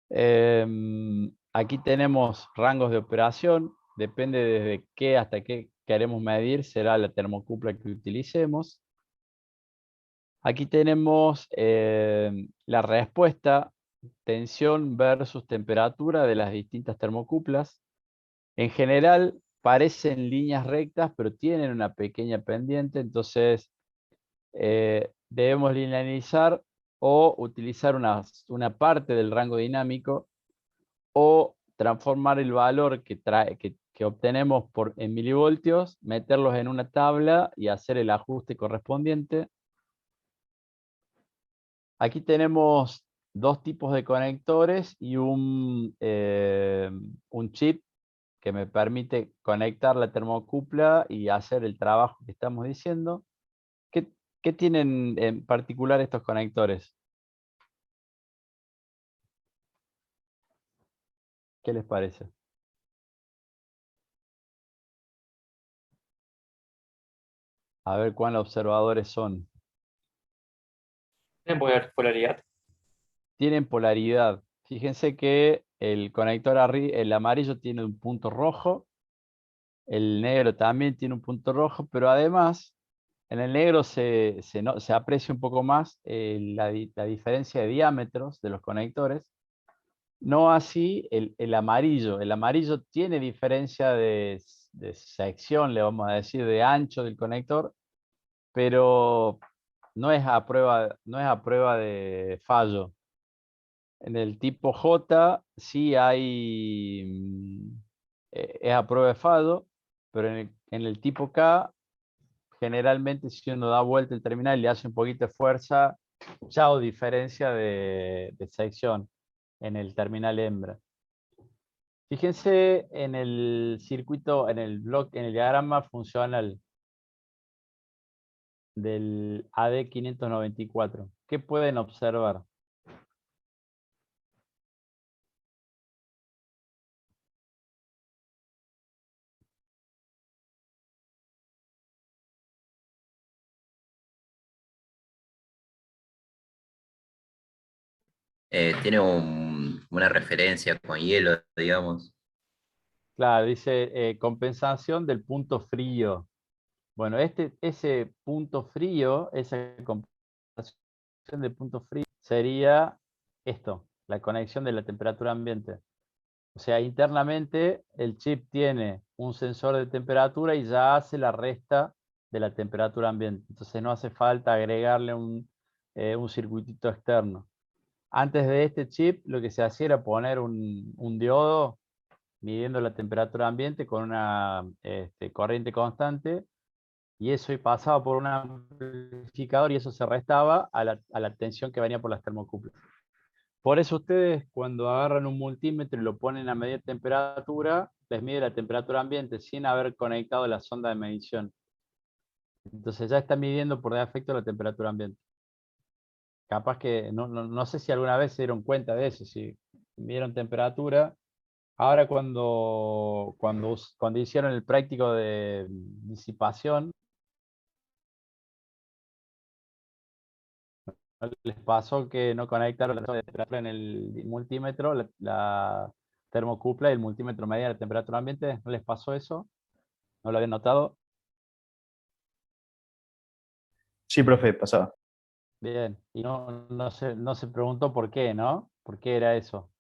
Aquí tenemos rangos de operación, depende desde qué hasta qué queremos medir, será la termocupla que utilicemos. Aquí tenemos la respuesta, tensión versus temperatura de las distintas termocuplas. En general parecen líneas rectas, pero tienen una pequeña pendiente, entonces debemos linealizar o utilizar una parte del rango dinámico o transformar el valor que obtenemos en milivoltios, meterlos en una tabla y hacer el ajuste correspondiente. Aquí tenemos dos tipos de conectores y un chip que me permite conectar la termocupla y hacer el trabajo que estamos diciendo. ¿Qué tienen en particular estos conectores? ¿Qué les parece? A ver cuán observadores son. ¿Tienen polaridad? Tienen polaridad. Fíjense que el conector el amarillo tiene un punto rojo, el negro también tiene un punto rojo, pero además En el negro se aprecia un poco más la diferencia de diámetros de los conectores. No así el amarillo. El amarillo tiene diferencia de sección, le vamos a decir, de ancho del conector, pero no es a prueba de fallo. En el tipo J sí hay, es a prueba de fallo, pero en el tipo K, generalmente si uno da vuelta el terminal y le hace un poquito de fuerza, ya o diferencia de sección en el terminal hembra. Fíjense en el circuito, en el diagrama funcional del AD594. ¿Qué pueden observar? Tiene una referencia con hielo, digamos. Claro, dice compensación del punto frío. Bueno, ese punto frío, esa compensación del punto frío, sería esto, la conexión de la temperatura ambiente. O sea, internamente el chip tiene un sensor de temperatura y ya hace la resta de la temperatura ambiente. Entonces no hace falta agregarle un circuitito externo. Antes de este chip, lo que se hacía era poner un diodo midiendo la temperatura ambiente con una corriente constante, y eso pasaba por un amplificador y eso se restaba a la tensión que venía por las termocuplas. Por eso ustedes cuando agarran un multímetro y lo ponen a medir temperatura, les mide la temperatura ambiente sin haber conectado la sonda de medición. Entonces ya está midiendo por defecto la temperatura ambiente. Capaz que, no sé si alguna vez se dieron cuenta de eso, si midieron temperatura. Ahora cuando hicieron el práctico de disipación, ¿no les pasó que no conectaron la sonda de temperatura en el multímetro, la termocupla y el multímetro medía la temperatura ambiente? ¿No les pasó eso? ¿No lo habían notado? Sí, profe, pasaba. Bien. Y no se preguntó por qué, ¿no? ¿Por qué era eso?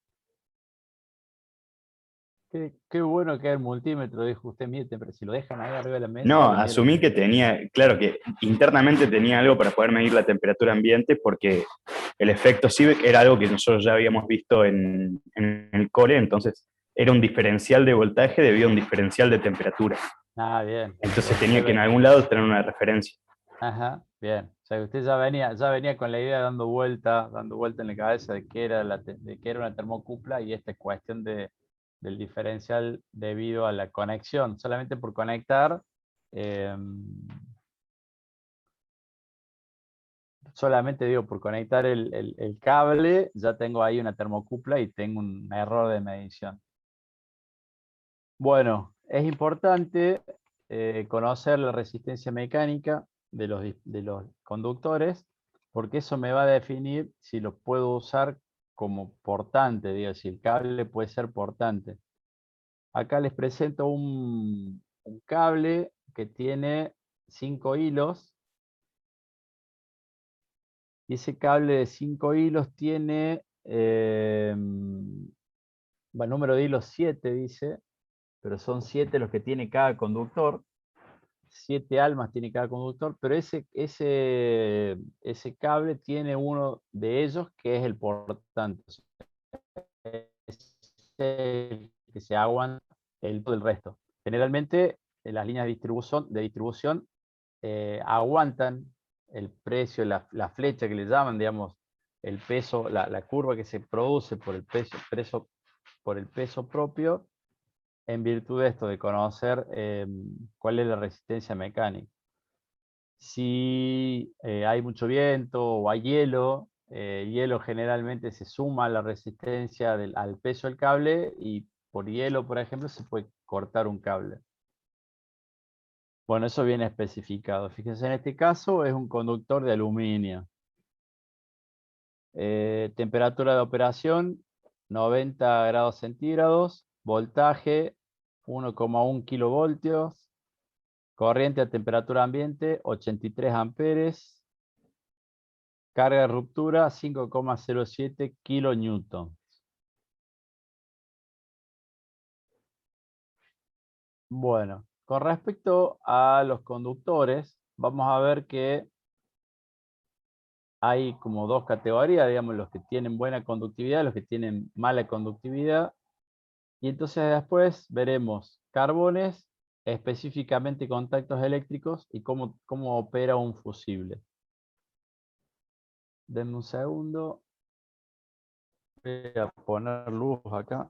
Qué bueno que el multímetro, dijo usted, mire, pero si lo dejan ahí arriba de la mesa, No, le mide la asumí que tenía, claro que internamente tenía algo para poder medir la temperatura ambiente porque el efecto Seebeck era algo que nosotros ya habíamos visto en el core, entonces era un diferencial de voltaje debido a un diferencial de temperatura. Ah, bien. Entonces tenía que en algún lado tener una referencia. Ajá, bien. O sea, que usted ya venía con la idea dando vuelta en la cabeza de que era, de que era una termocupla, y esta cuestión del diferencial debido a la conexión. Solamente por conectar, solamente digo, por conectar el cable, ya tengo ahí una termocupla y tengo un error de medición. Bueno, es importante conocer la resistencia mecánica de los conductores, porque eso me va a definir si lo puedo usar como portante, digo, si el cable puede ser portante. Acá les presento un cable que tiene 5 hilos, y ese cable de 5 hilos tiene, número de hilos 7 dice, pero son 7 los que tiene cada conductor. 7 almas tiene cada conductor, pero ese cable tiene uno de ellos que es el portante. Es el que se aguanta todo el resto. Generalmente las líneas de distribución aguantan el precio, la flecha que le llaman, digamos, el peso, la curva que se produce por el peso propio, en virtud de esto, de conocer cuál es la resistencia mecánica. Si hay mucho viento o hay hielo, hielo generalmente se suma a la resistencia al peso del cable, y por hielo, por ejemplo, se puede cortar un cable. Bueno, eso viene especificado. Fíjense, en este caso es un conductor de aluminio. Temperatura de operación, 90 grados centígrados. Voltaje, 1,1 kilovoltios. Corriente a temperatura ambiente, 83 amperes. Carga de ruptura, 5,07 kilonewton. Bueno, con respecto a los conductores, vamos a ver que hay como dos categorías, digamos, los que tienen buena conductividad, los que tienen mala conductividad. Y entonces después veremos carbones, específicamente contactos eléctricos y cómo opera un fusible. Denme un segundo. Voy a poner luz acá.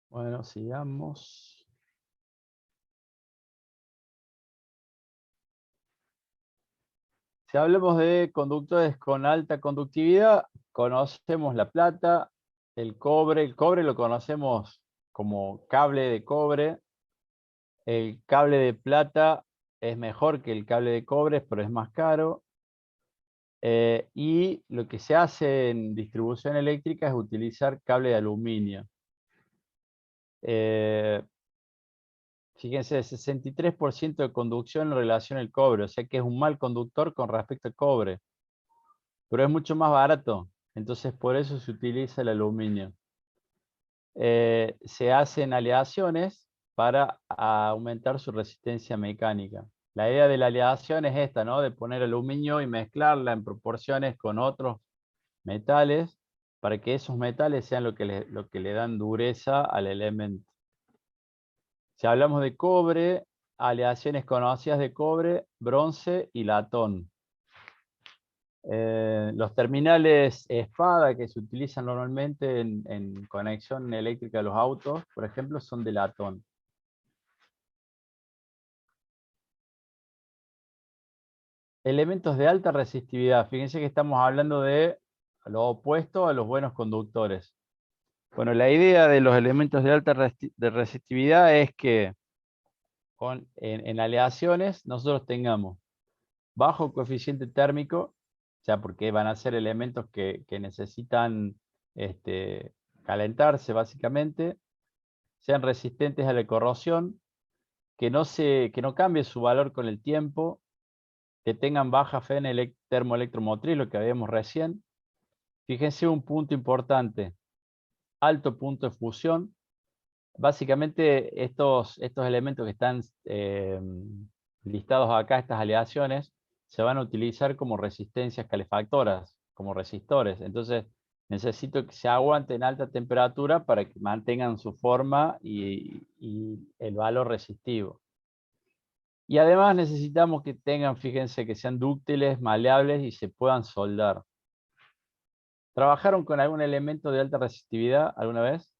Bueno, sigamos. Si hablamos de conductores con alta conductividad, conocemos la plata, el cobre. El cobre lo conocemos como cable de cobre. El cable de plata es mejor que el cable de cobre, pero es más caro. Y lo que se hace en distribución eléctrica es utilizar cable de aluminio. Fíjense, 63% de conducción en relación al cobre, o sea que es un mal conductor con respecto al cobre, pero es mucho más barato, entonces por eso se utiliza el aluminio. Se hacen aleaciones para aumentar su resistencia mecánica. La idea de la aleación es esta, ¿no? De poner aluminio y mezclarla en proporciones con otros metales, para que esos metales sean lo que le dan dureza al elemento. Si hablamos de cobre, aleaciones conocidas de cobre, bronce y latón. Los terminales espada que se utilizan normalmente en conexión eléctrica de los autos, por ejemplo, son de latón. Elementos de alta resistividad. Fíjense que estamos hablando de lo opuesto a los buenos conductores. Bueno, la idea de los elementos de alta resistividad es que en aleaciones nosotros tengamos bajo coeficiente térmico, o sea, porque van a ser elementos que necesitan calentarse básicamente, sean resistentes a la corrosión, que no cambie su valor con el tiempo, que tengan baja fe en termoelectromotriz, lo que habíamos recién. Fíjense un punto importante, alto punto de fusión. Básicamente estos elementos que están listados acá, estas aleaciones, se van a utilizar como resistencias calefactoras, como resistores. Entonces necesito que se aguanten en alta temperatura para que mantengan su forma y el valor resistivo. Y además necesitamos que tengan, fíjense, que sean dúctiles, maleables y se puedan soldar. ¿Trabajaron con algún elemento de alta resistividad alguna vez?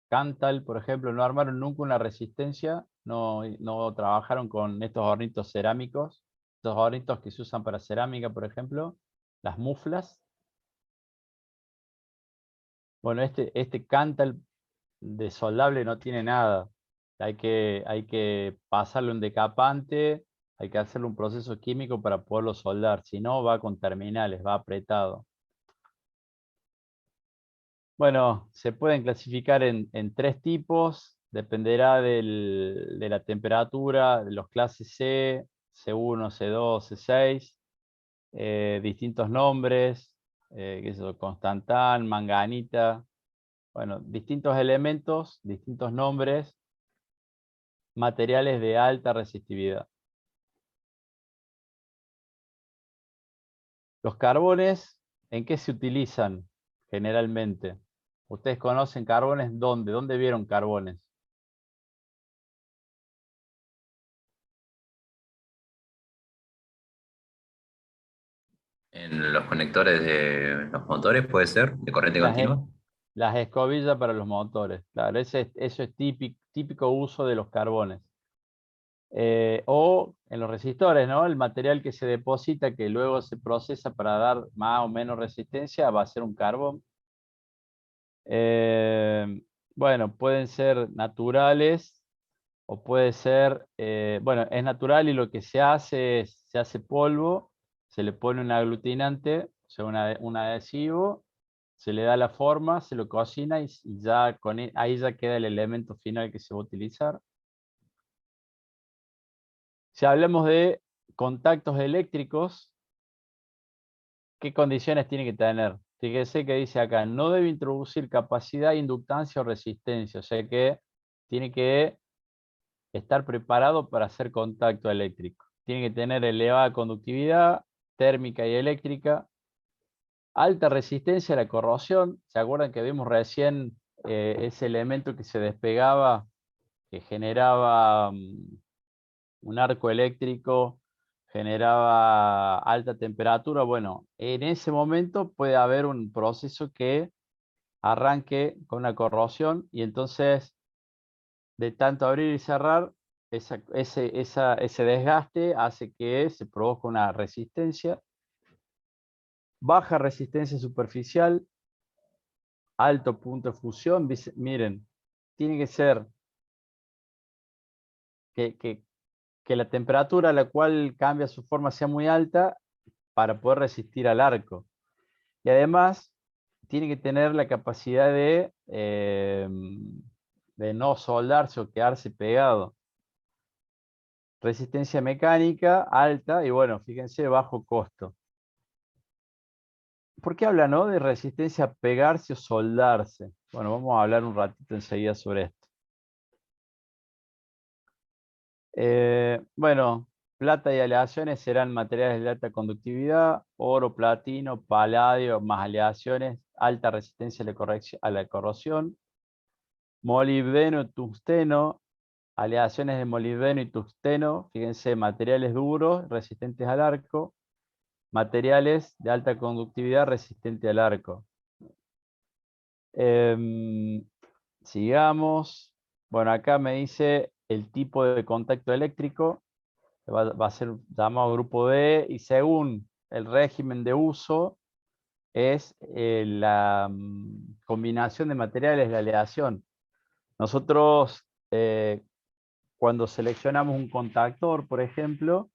Cantal, por ejemplo, no armaron nunca una resistencia, no trabajaron con estos hornitos cerámicos, estos hornitos que se usan para cerámica, por ejemplo, las muflas. Bueno, este Cantal desoldable no tiene nada. Hay que pasarle un decapante, hay que hacerle un proceso químico para poderlo soldar, si no va con terminales, va apretado. Bueno, se pueden clasificar en tres tipos, dependerá de la temperatura, de los clases C, C1, C2, C6, distintos nombres, qué es eso, constantán, manganita, bueno, distintos elementos, distintos nombres, materiales de alta resistividad. Los carbones, ¿en qué se utilizan generalmente? ¿Ustedes conocen carbones dónde? ¿Dónde vieron carbones? En los conectores de los motores, puede ser, de corriente continua. Las escobillas para los motores. Claro, eso es típico uso de los carbones. O en los resistores, ¿no? El material que se deposita, que luego se procesa para dar más o menos resistencia, va a ser un carbón. Bueno, pueden ser naturales o puede ser, bueno, es natural y lo que se hace es, se hace polvo, se le pone un aglutinante, o sea, un adhesivo, se le da la forma, se lo cocina y ya ahí ya queda el elemento final que se va a utilizar. Si hablamos de contactos eléctricos, ¿qué condiciones tiene que tener? Fíjese que dice acá, no debe introducir capacidad, inductancia o resistencia, o sea que tiene que estar preparado para hacer contacto eléctrico. Tiene que tener elevada conductividad térmica y eléctrica, alta resistencia a la corrosión. ¿Se acuerdan que vimos recién ese elemento que se despegaba, que generaba un arco eléctrico, generaba alta temperatura? Bueno, en ese momento puede haber un proceso que arranque con una corrosión y entonces de tanto abrir y cerrar, ese desgaste hace que se produzca una resistencia, baja resistencia superficial, alto punto de fusión. Miren, tiene que ser que la temperatura a la cual cambia su forma sea muy alta para poder resistir al arco. Y además, tiene que tener la capacidad de no soldarse o quedarse pegado. Resistencia mecánica alta y bueno, fíjense, bajo costo. ¿Por qué habla, no, de resistencia a pegarse o soldarse? Bueno, vamos a hablar un ratito enseguida sobre esto. Bueno, plata y aleaciones serán materiales de alta conductividad, oro, platino, paladio, más aleaciones, alta resistencia a la corrosión, molibdeno, tungsteno, aleaciones de molibdeno y tungsteno, fíjense, materiales duros, resistentes al arco, materiales de alta conductividad resistente al arco. Sigamos. Bueno, acá me dice el tipo de contacto eléctrico. Va a ser llamado grupo D y según el régimen de uso es la combinación de materiales, la aleación. Nosotros cuando seleccionamos un contactor, por ejemplo,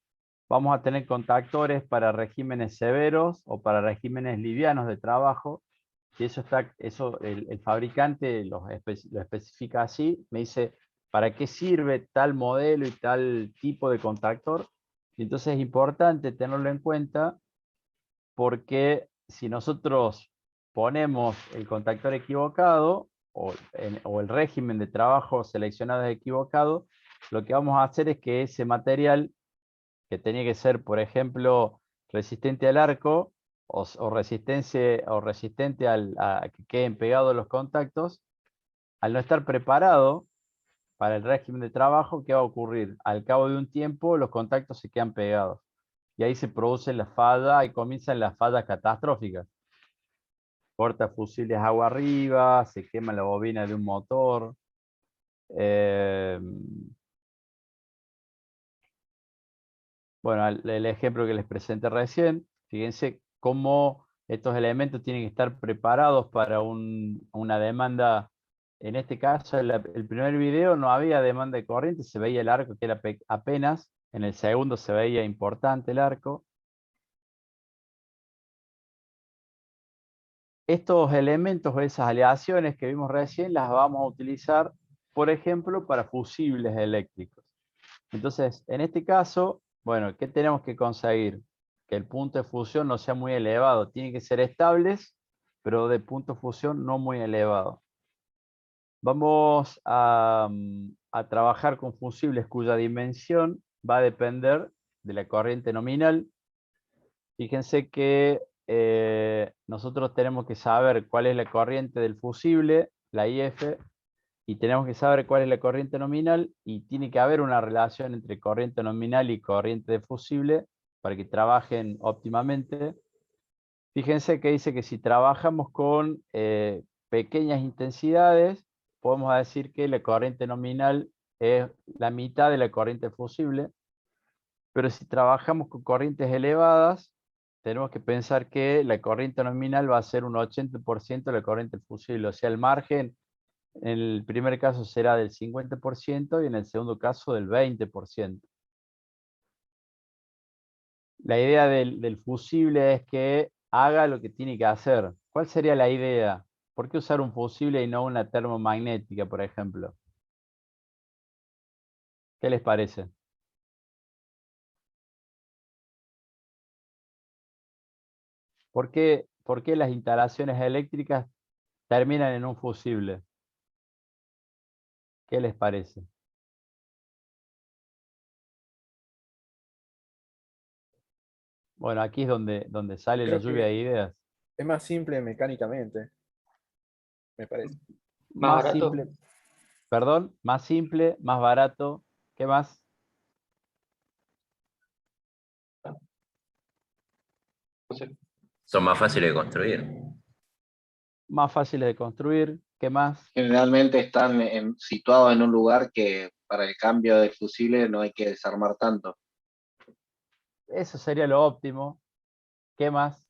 vamos a tener contactores para regímenes severos o para regímenes livianos de trabajo. Si eso el fabricante lo especifica así, me dice para qué sirve tal modelo y tal tipo de contactor. Y entonces es importante tenerlo en cuenta porque si nosotros ponemos el contactor equivocado o el régimen de trabajo seleccionado es equivocado, lo que vamos a hacer es que ese material que tenía que ser, por ejemplo, resistente al arco o resistente a que queden pegados los contactos, al no estar preparado para el régimen de trabajo, ¿qué va a ocurrir? Al cabo de un tiempo los contactos se quedan pegados y ahí se produce la falla y comienzan las fallas catastróficas. Corta fusiles agua arriba, se quema la bobina de un motor. Bueno, el ejemplo que les presenté recién, fíjense cómo estos elementos tienen que estar preparados para una demanda. En este caso, el primer video no había demanda de corriente, se veía el arco que era apenas, en el segundo se veía importante el arco. Estos elementos o esas aleaciones que vimos recién las vamos a utilizar, por ejemplo, para fusibles eléctricos. Entonces, en este caso, bueno, ¿qué tenemos que conseguir? Que el punto de fusión no sea muy elevado. Tienen que ser estables, pero de punto de fusión no muy elevado. Vamos a trabajar con fusibles cuya dimensión va a depender de la corriente nominal. Fíjense que nosotros tenemos que saber cuál es la corriente del fusible, la IF, y tenemos que saber cuál es la corriente nominal, y tiene que haber una relación entre corriente nominal y corriente de fusible para que trabajen óptimamente. Fíjense que dice que si trabajamos con pequeñas intensidades, podemos decir que la corriente nominal es la mitad de la corriente fusible, pero si trabajamos con corrientes elevadas, tenemos que pensar que la corriente nominal va a ser un 80% de la corriente fusible, o sea, el margen En el primer caso será del 50% y en el segundo caso del 20%. La idea del fusible es que haga lo que tiene que hacer. ¿Cuál sería la idea? ¿Por qué usar un fusible y no una termomagnética, por ejemplo? ¿Qué les parece? ¿Por qué las instalaciones eléctricas terminan en un fusible? ¿Qué les parece? Bueno, aquí es donde sale la Creo lluvia que de ideas. es más simple mecánicamente, me parece. Más Más barato. simple, perdón, más simple, más barato. ¿Qué más? No sé. Son más fáciles de construir. Más fáciles de construir. ¿Qué más? Generalmente están situados en un lugar que para el cambio del fusible no hay que desarmar tanto. Eso sería lo óptimo. ¿Qué más?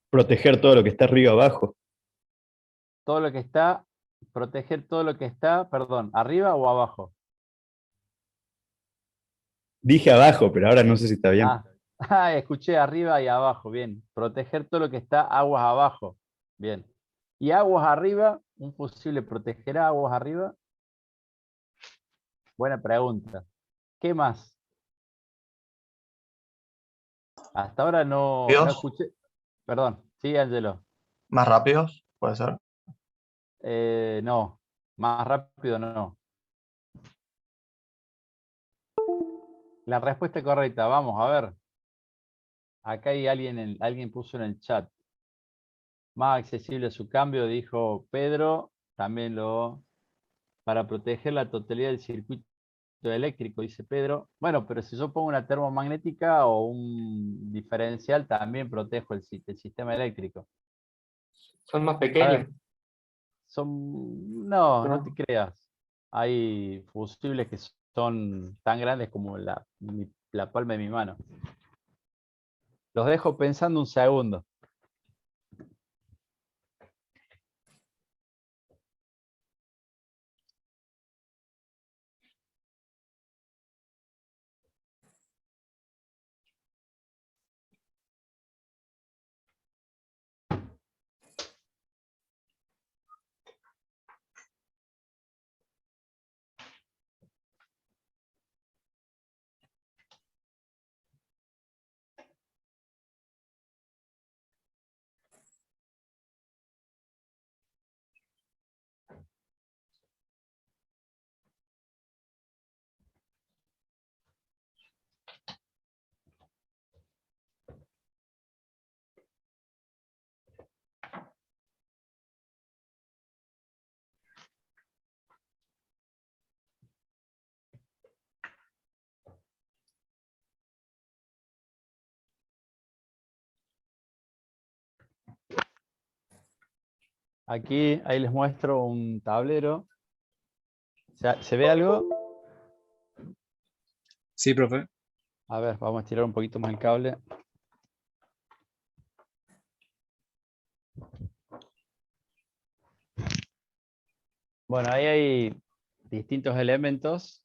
Proteger todo lo que está arriba abajo. Todo lo que está, proteger todo lo que está, perdón, arriba o abajo. Dije abajo, pero ahora no sé si está bien. Escuché arriba y abajo, bien. Proteger todo lo que está aguas abajo, bien. Y aguas arriba, ¿un fusible protegerá aguas arriba? Buena pregunta. ¿Qué más? Hasta ahora no ¿Rápidos? escuché. Perdón, sí, Angelo. ¿Más rápidos? Puede ser. No, más rápido no. La respuesta correcta, vamos a ver. Acá hay alguien puso en el chat. Más accesible a su cambio, dijo Pedro. También para proteger la totalidad del circuito eléctrico, dice Pedro. Bueno, pero si yo pongo una termomagnética o un diferencial, también protejo el sistema eléctrico. Son más A pequeños. ver, no No. te creas. Hay fusibles que son tan grandes como la palma de mi mano. Los dejo pensando un segundo. Aquí, ahí les muestro un tablero. ¿Se ve algo? Sí, profe. A ver, vamos a estirar un poquito más el cable. Bueno, ahí hay distintos elementos.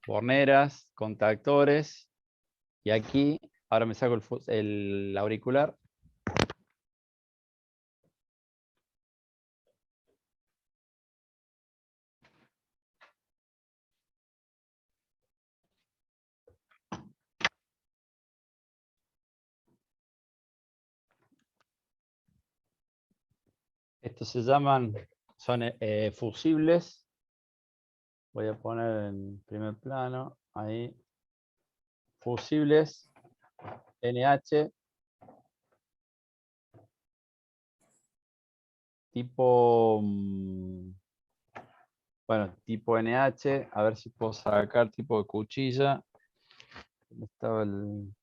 Borneras, contactores. Y aquí, ahora me saco el auricular. Estos son fusibles. Voy a poner en primer plano, ahí. Fusibles NH. Tipo, bueno, tipo NH. A ver si puedo sacar tipo de cuchilla. ¿Dónde estaba el...?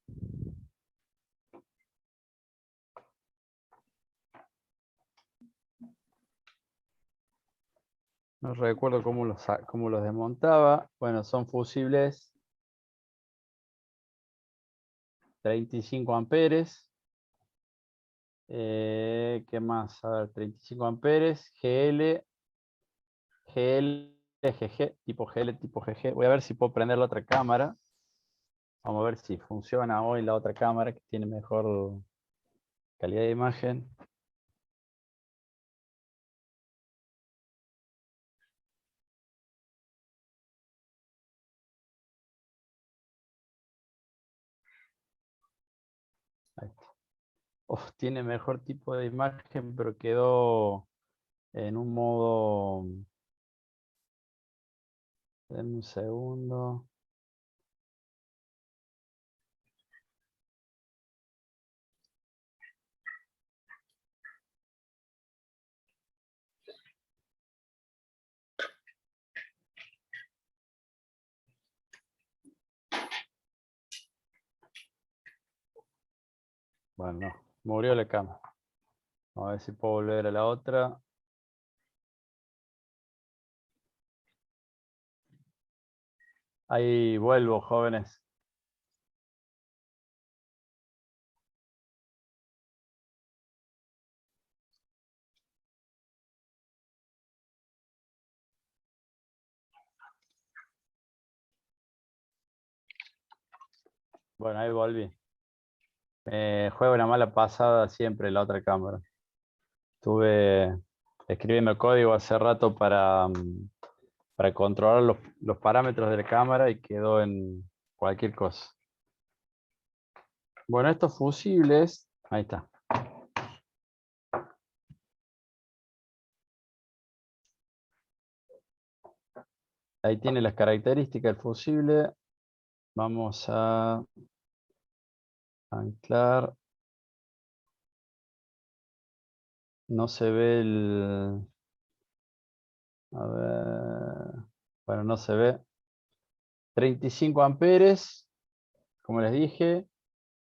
No recuerdo cómo los desmontaba. Bueno, son fusibles 35 amperes. ¿Qué más? A ver, 35 amperes, GL, GG, tipo GL, tipo GG. Voy a ver si puedo prender la otra cámara. Vamos a ver si funciona hoy la otra cámara que tiene mejor calidad de imagen. Ahí está. Uf, tiene mejor tipo de imagen, pero quedó en un modo. Denme un segundo. Bueno, no, murió la cámara. A ver si puedo volver a la otra. Ahí vuelvo, jóvenes. Bueno, ahí volví. Me juega una mala pasada siempre la otra cámara. Estuve escribiendo código hace rato para controlar los parámetros de la cámara y quedó en cualquier cosa. Bueno, estos fusibles, ahí está. Ahí tiene las características del fusible. Vamos a anclar. No se ve el... A ver... Bueno, no se ve. 35 amperes, como les dije.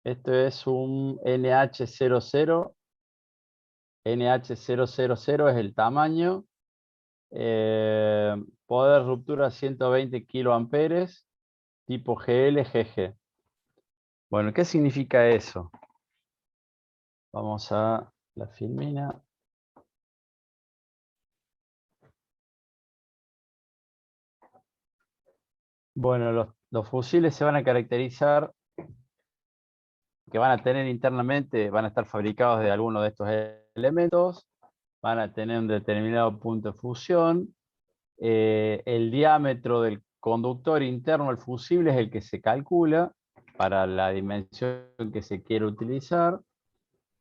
Esto es un NH00. NH000 es el tamaño. Poder ruptura 120 kiloamperes. Tipo GL-GG. Bueno, ¿qué significa eso? Vamos a la filmina. Bueno, los fusiles se van a caracterizar, que van a tener internamente, van a estar fabricados de alguno de estos elementos, van a tener un determinado punto de fusión. El diámetro del conductor interno del fusible es el que se calcula para la dimensión que se quiere utilizar.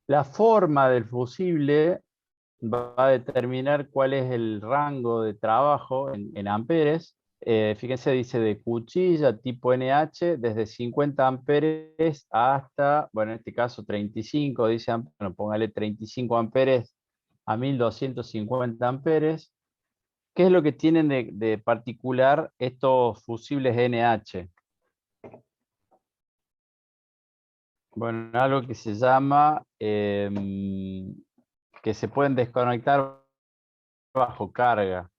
La forma del fusible va a determinar cuál es el rango de trabajo en amperes. Fíjense, dice de cuchilla tipo NH desde 50 amperes hasta, bueno, en este caso 35, dice, bueno, póngale 35 amperes a 1250 amperes. ¿Qué es lo que tienen de particular estos fusibles NH? Bueno, algo que se llama que se pueden desconectar bajo carga.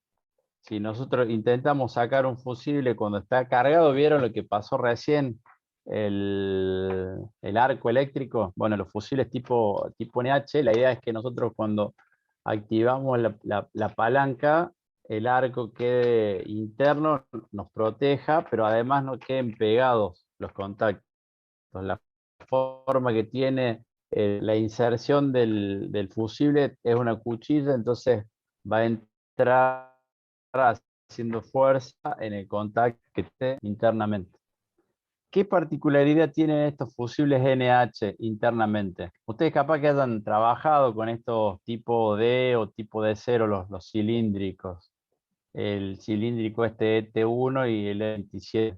Si nosotros intentamos sacar un fusible cuando está cargado, ¿vieron lo que pasó recién? El arco eléctrico. Bueno, los fusibles tipo NH, la idea es que nosotros cuando activamos la palanca, el arco quede interno, nos proteja, pero además no queden pegados los contactos. La forma que tiene la inserción del fusible es una cuchilla, entonces va a entrar haciendo fuerza en el contacto que esté internamente. ¿Qué particularidad tienen estos fusibles NH internamente? Ustedes capaz que hayan trabajado con estos tipo D o tipo D0, los cilíndricos. El cilíndrico este ET1 y el E27.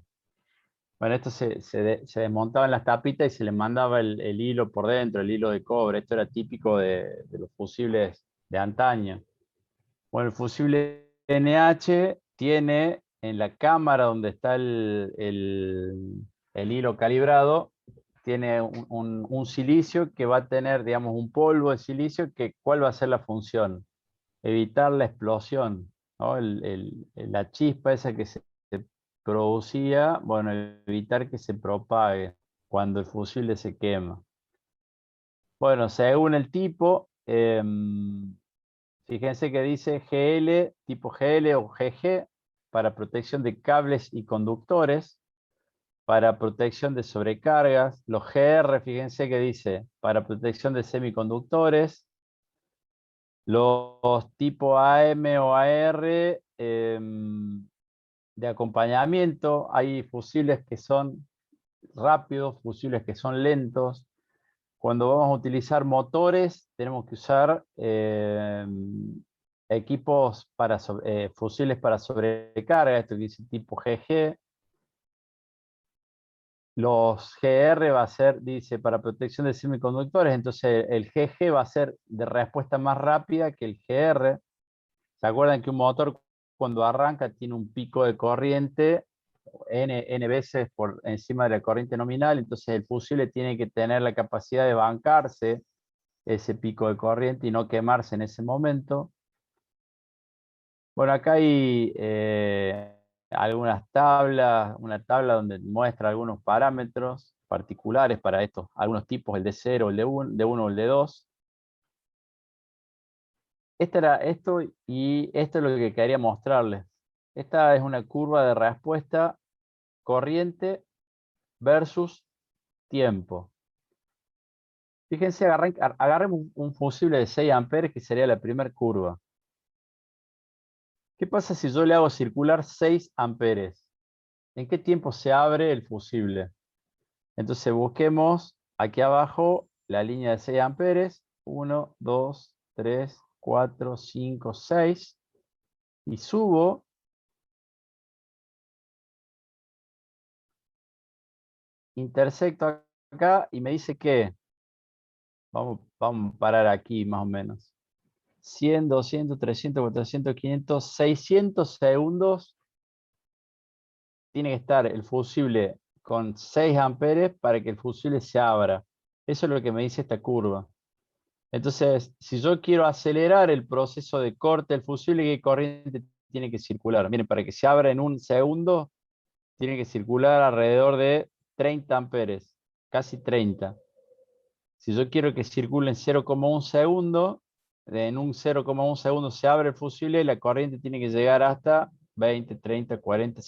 Bueno, esto se desmontaban las tapitas y se le mandaba el hilo por dentro, el hilo de cobre. Esto era típico de los fusibles de antaño. Bueno, el fusible NH tiene en la cámara donde está el hilo calibrado, tiene un silicio que va a tener, digamos, un polvo de silicio, que ¿cuál va a ser la función? Evitar la explosión, ¿no? La chispa esa que se producía, bueno, evitar que se propague cuando el fusible se quema. Bueno, según el tipo, fíjense que dice GL, tipo GL o GG, para protección de cables y conductores, para protección de sobrecargas. Los GR, fíjense que dice, para protección de semiconductores. Los tipo AM o AR de acompañamiento, hay fusibles que son rápidos, fusibles que son lentos. Cuando vamos a utilizar motores, tenemos que usar equipos para fusibles para sobrecarga, esto que dice tipo GG. Los GR va a ser, dice, para protección de semiconductores, entonces el GG va a ser de respuesta más rápida que el GR. ¿Se acuerdan que un motor cuando arranca tiene un pico de corriente n veces por encima de la corriente nominal? Entonces el fusible tiene que tener la capacidad de bancarse ese pico de corriente y no quemarse en ese momento. Bueno, acá hay algunas tablas, una tabla donde muestra algunos parámetros particulares para estos, algunos tipos, el de 0, el de 1 o el de 2. Esto era esto y esto es lo que quería mostrarles. Esta es una curva de respuesta corriente versus tiempo. Fíjense, agarremos un fusible de 6 amperes que sería la primera curva. ¿Qué pasa si yo le hago circular 6 amperes? ¿En qué tiempo se abre el fusible? Entonces busquemos aquí abajo la línea de 6 amperes. 1, 2, 3, 4, 5, 6. Y subo. Intersecto acá y me dice que vamos a parar aquí más o menos. 100, 200, 300, 400, 500, 600 segundos tiene que estar el fusible con 6 amperes para que el fusible se abra. Eso es lo que me dice esta curva. Entonces, si yo quiero acelerar el proceso de corte del fusible, ¿qué corriente tiene que circular? Miren, para que se abra en un segundo, tiene que circular alrededor de 30 amperes, casi 30. Si yo quiero que circule en 0,1 segundo, en un 0,1 segundo se abre el fusible y la corriente tiene que llegar hasta 20, 30, 40,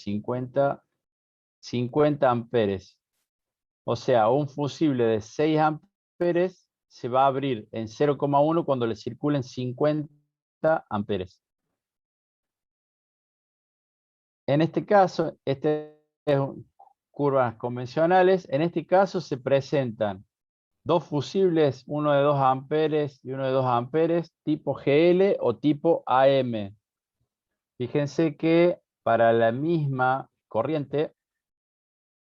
50 amperes. O sea, un fusible de 6 amperes se va a abrir en 0,1 cuando le circulen 50 amperes. En este caso, curvas convencionales, en este caso se presentan dos fusibles, uno de 2 amperes y uno de 2 amperes, tipo GL o tipo AM. Fíjense que para la misma corriente,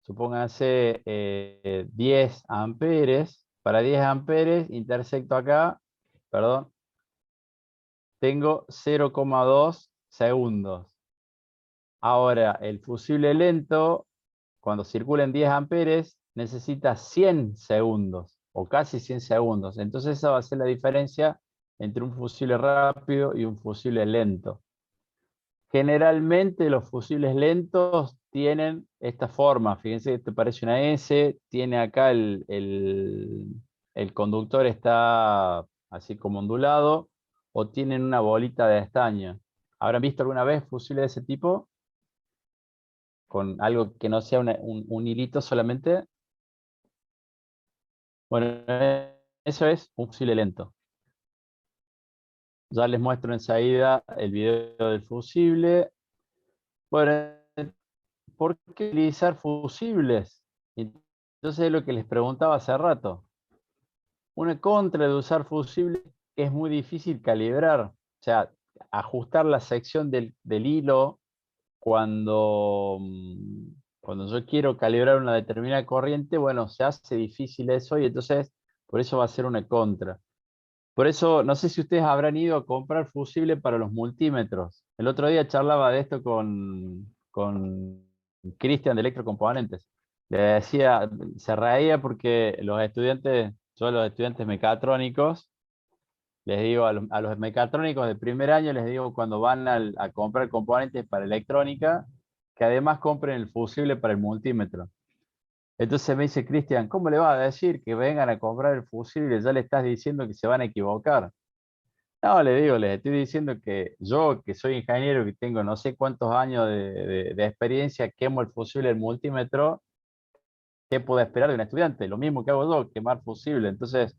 supónganse 10 amperes, para 10 amperes intersecto acá, perdón, tengo 0,2 segundos. Ahora, el fusible lento, cuando circula en 10 amperes, necesita 100 segundos, o casi 100 segundos. Entonces esa va a ser la diferencia entre un fusible rápido y un fusible lento. Generalmente los fusibles lentos tienen esta forma. Fíjense que esto parece una S, tiene acá el conductor está así como ondulado, o tienen una bolita de estaño. ¿Habrán visto alguna vez fusibles de ese tipo? Con algo que no sea un hilito solamente. Bueno, eso es un fusible lento. Ya les muestro enseguida el video del fusible. Bueno, ¿por qué utilizar fusibles? Entonces es lo que les preguntaba hace rato. Una contra de usar fusibles es muy difícil calibrar. O sea, ajustar la sección del hilo cuando yo quiero calibrar una determinada corriente, bueno, se hace difícil eso y entonces por eso va a ser una contra. Por eso, no sé si ustedes habrán ido a comprar fusible para los multímetros. El otro día charlaba de esto con Cristian de Electrocomponentes. Le decía, se reía porque los estudiantes, yo a los estudiantes mecatrónicos, les digo a los mecatrónicos de primer año, les digo cuando van a comprar componentes para electrónica, que además compren el fusible para el multímetro. Entonces me dice Cristian, ¿cómo le vas a decir que vengan a comprar el fusible? Ya le estás diciendo que se van a equivocar. No, le digo, les estoy diciendo que yo, que soy ingeniero, que tengo no sé cuántos años de experiencia, quemo el fusible del multímetro, ¿qué puedo esperar de un estudiante? Lo mismo que hago yo, quemar fusible. Entonces,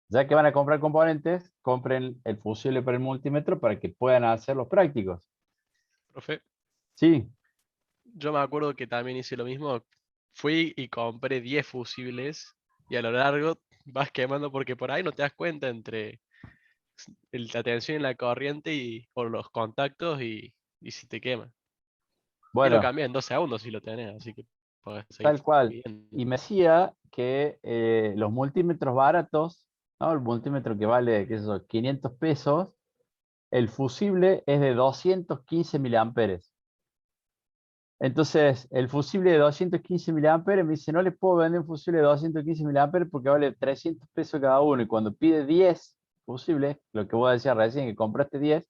ya que van a comprar componentes, compren el fusible para el multímetro para que puedan hacer los prácticos. Profe, Sí, yo me acuerdo que también hice lo mismo. Fui y compré 10 fusibles y a lo largo vas quemando porque por ahí no te das cuenta entre la tensión en la corriente y por los contactos y si te quema. Y lo bueno, cambié en 2 segundos si lo tenés, así que podés seguir tal cual. viendo. Y me decía que los multímetros baratos, ¿no? El multímetro que vale, qué sé yo, 500 pesos, el fusible es de 215 miliamperes. Entonces, el fusible de 215 miliamperes, me dice, no le puedo vender un fusible de 215 miliamperes porque vale 300 pesos cada uno. Y cuando pide 10 fusibles, lo que vos decías recién, que compraste 10,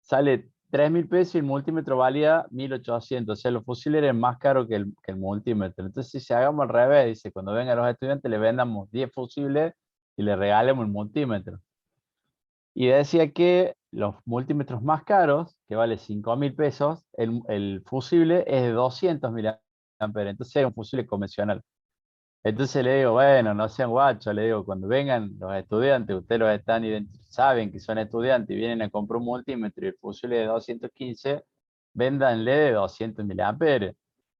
sale 3.000 pesos y el multímetro valía 1.800. O sea, los fusibles eran más caros que el multímetro. Entonces, si hagamos al revés, dice, cuando vengan los estudiantes, le vendamos 10 fusibles y le regalemos el multímetro. Y decía que los multímetros más caros, que vale 5.000 pesos, el fusible es de 200 miliamperes. Entonces es un fusible convencional. Entonces le digo, bueno, no sean guachos, le digo, cuando vengan los estudiantes, ustedes los están saben que son estudiantes y vienen a comprar un multímetro y el fusible de 215, véndanle de 200 miliamperes.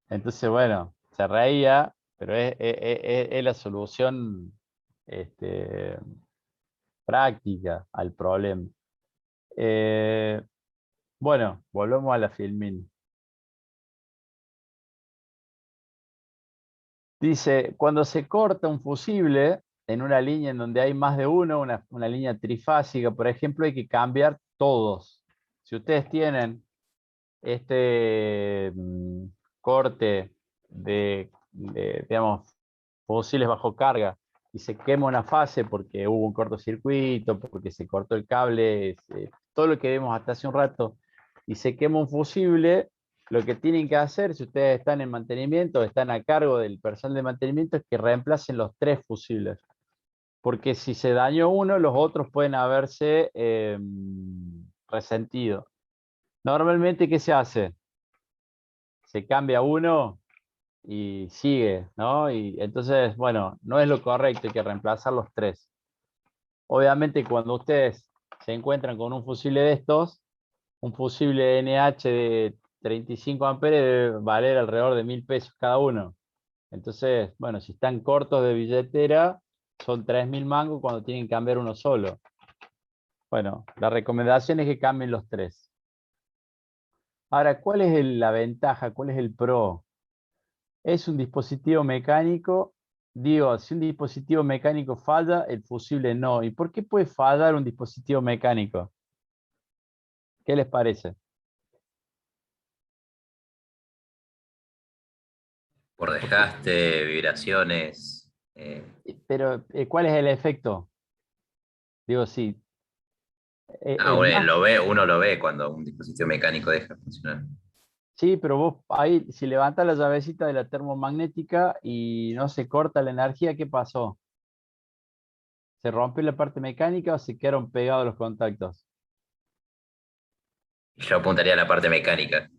Entonces, bueno, se reía, pero es la solución este, práctica al problema. Bueno, volvemos a la filmina. Dice, cuando se corta un fusible en una línea en donde hay más de uno, una línea trifásica, por ejemplo, hay que cambiar todos. Si ustedes tienen este corte digamos, fusibles bajo carga y se quema una fase porque hubo un cortocircuito, porque se cortó el cable, todo lo que vimos hasta hace un rato, y se quema un fusible, lo que tienen que hacer, si ustedes están en mantenimiento, están a cargo del personal de mantenimiento, es que reemplacen los 3 fusibles. Porque si se dañó uno, los otros pueden haberse resentido. Normalmente, ¿qué se hace? Se cambia uno y sigue, ¿no? Y entonces, bueno, no es lo correcto, hay que reemplazar los 3. Obviamente, cuando ustedes se encuentran con un fusible de estos, un fusible NH de 35 amperes debe valer alrededor de 1.000 pesos cada uno. Entonces, bueno, si están cortos de billetera, son 3.000 mangos cuando tienen que cambiar uno solo. Bueno, la recomendación es que cambien los 3. Ahora, ¿cuál es la ventaja? ¿Cuál es el pro? Es un dispositivo mecánico. Digo, si un dispositivo mecánico falla, el fusible no. ¿Y por qué puede fallar un dispositivo mecánico? ¿Qué les parece? Por desgaste, vibraciones. Pero, ¿cuál es el efecto? Digo, sí. Uno lo ve cuando un dispositivo mecánico deja de funcionar. Sí, pero vos ahí, si levantas la llavecita de la termomagnética y no se corta la energía, ¿qué pasó? ¿Se rompió la parte mecánica o se quedaron pegados los contactos? Yo apuntaría a la parte mecánica.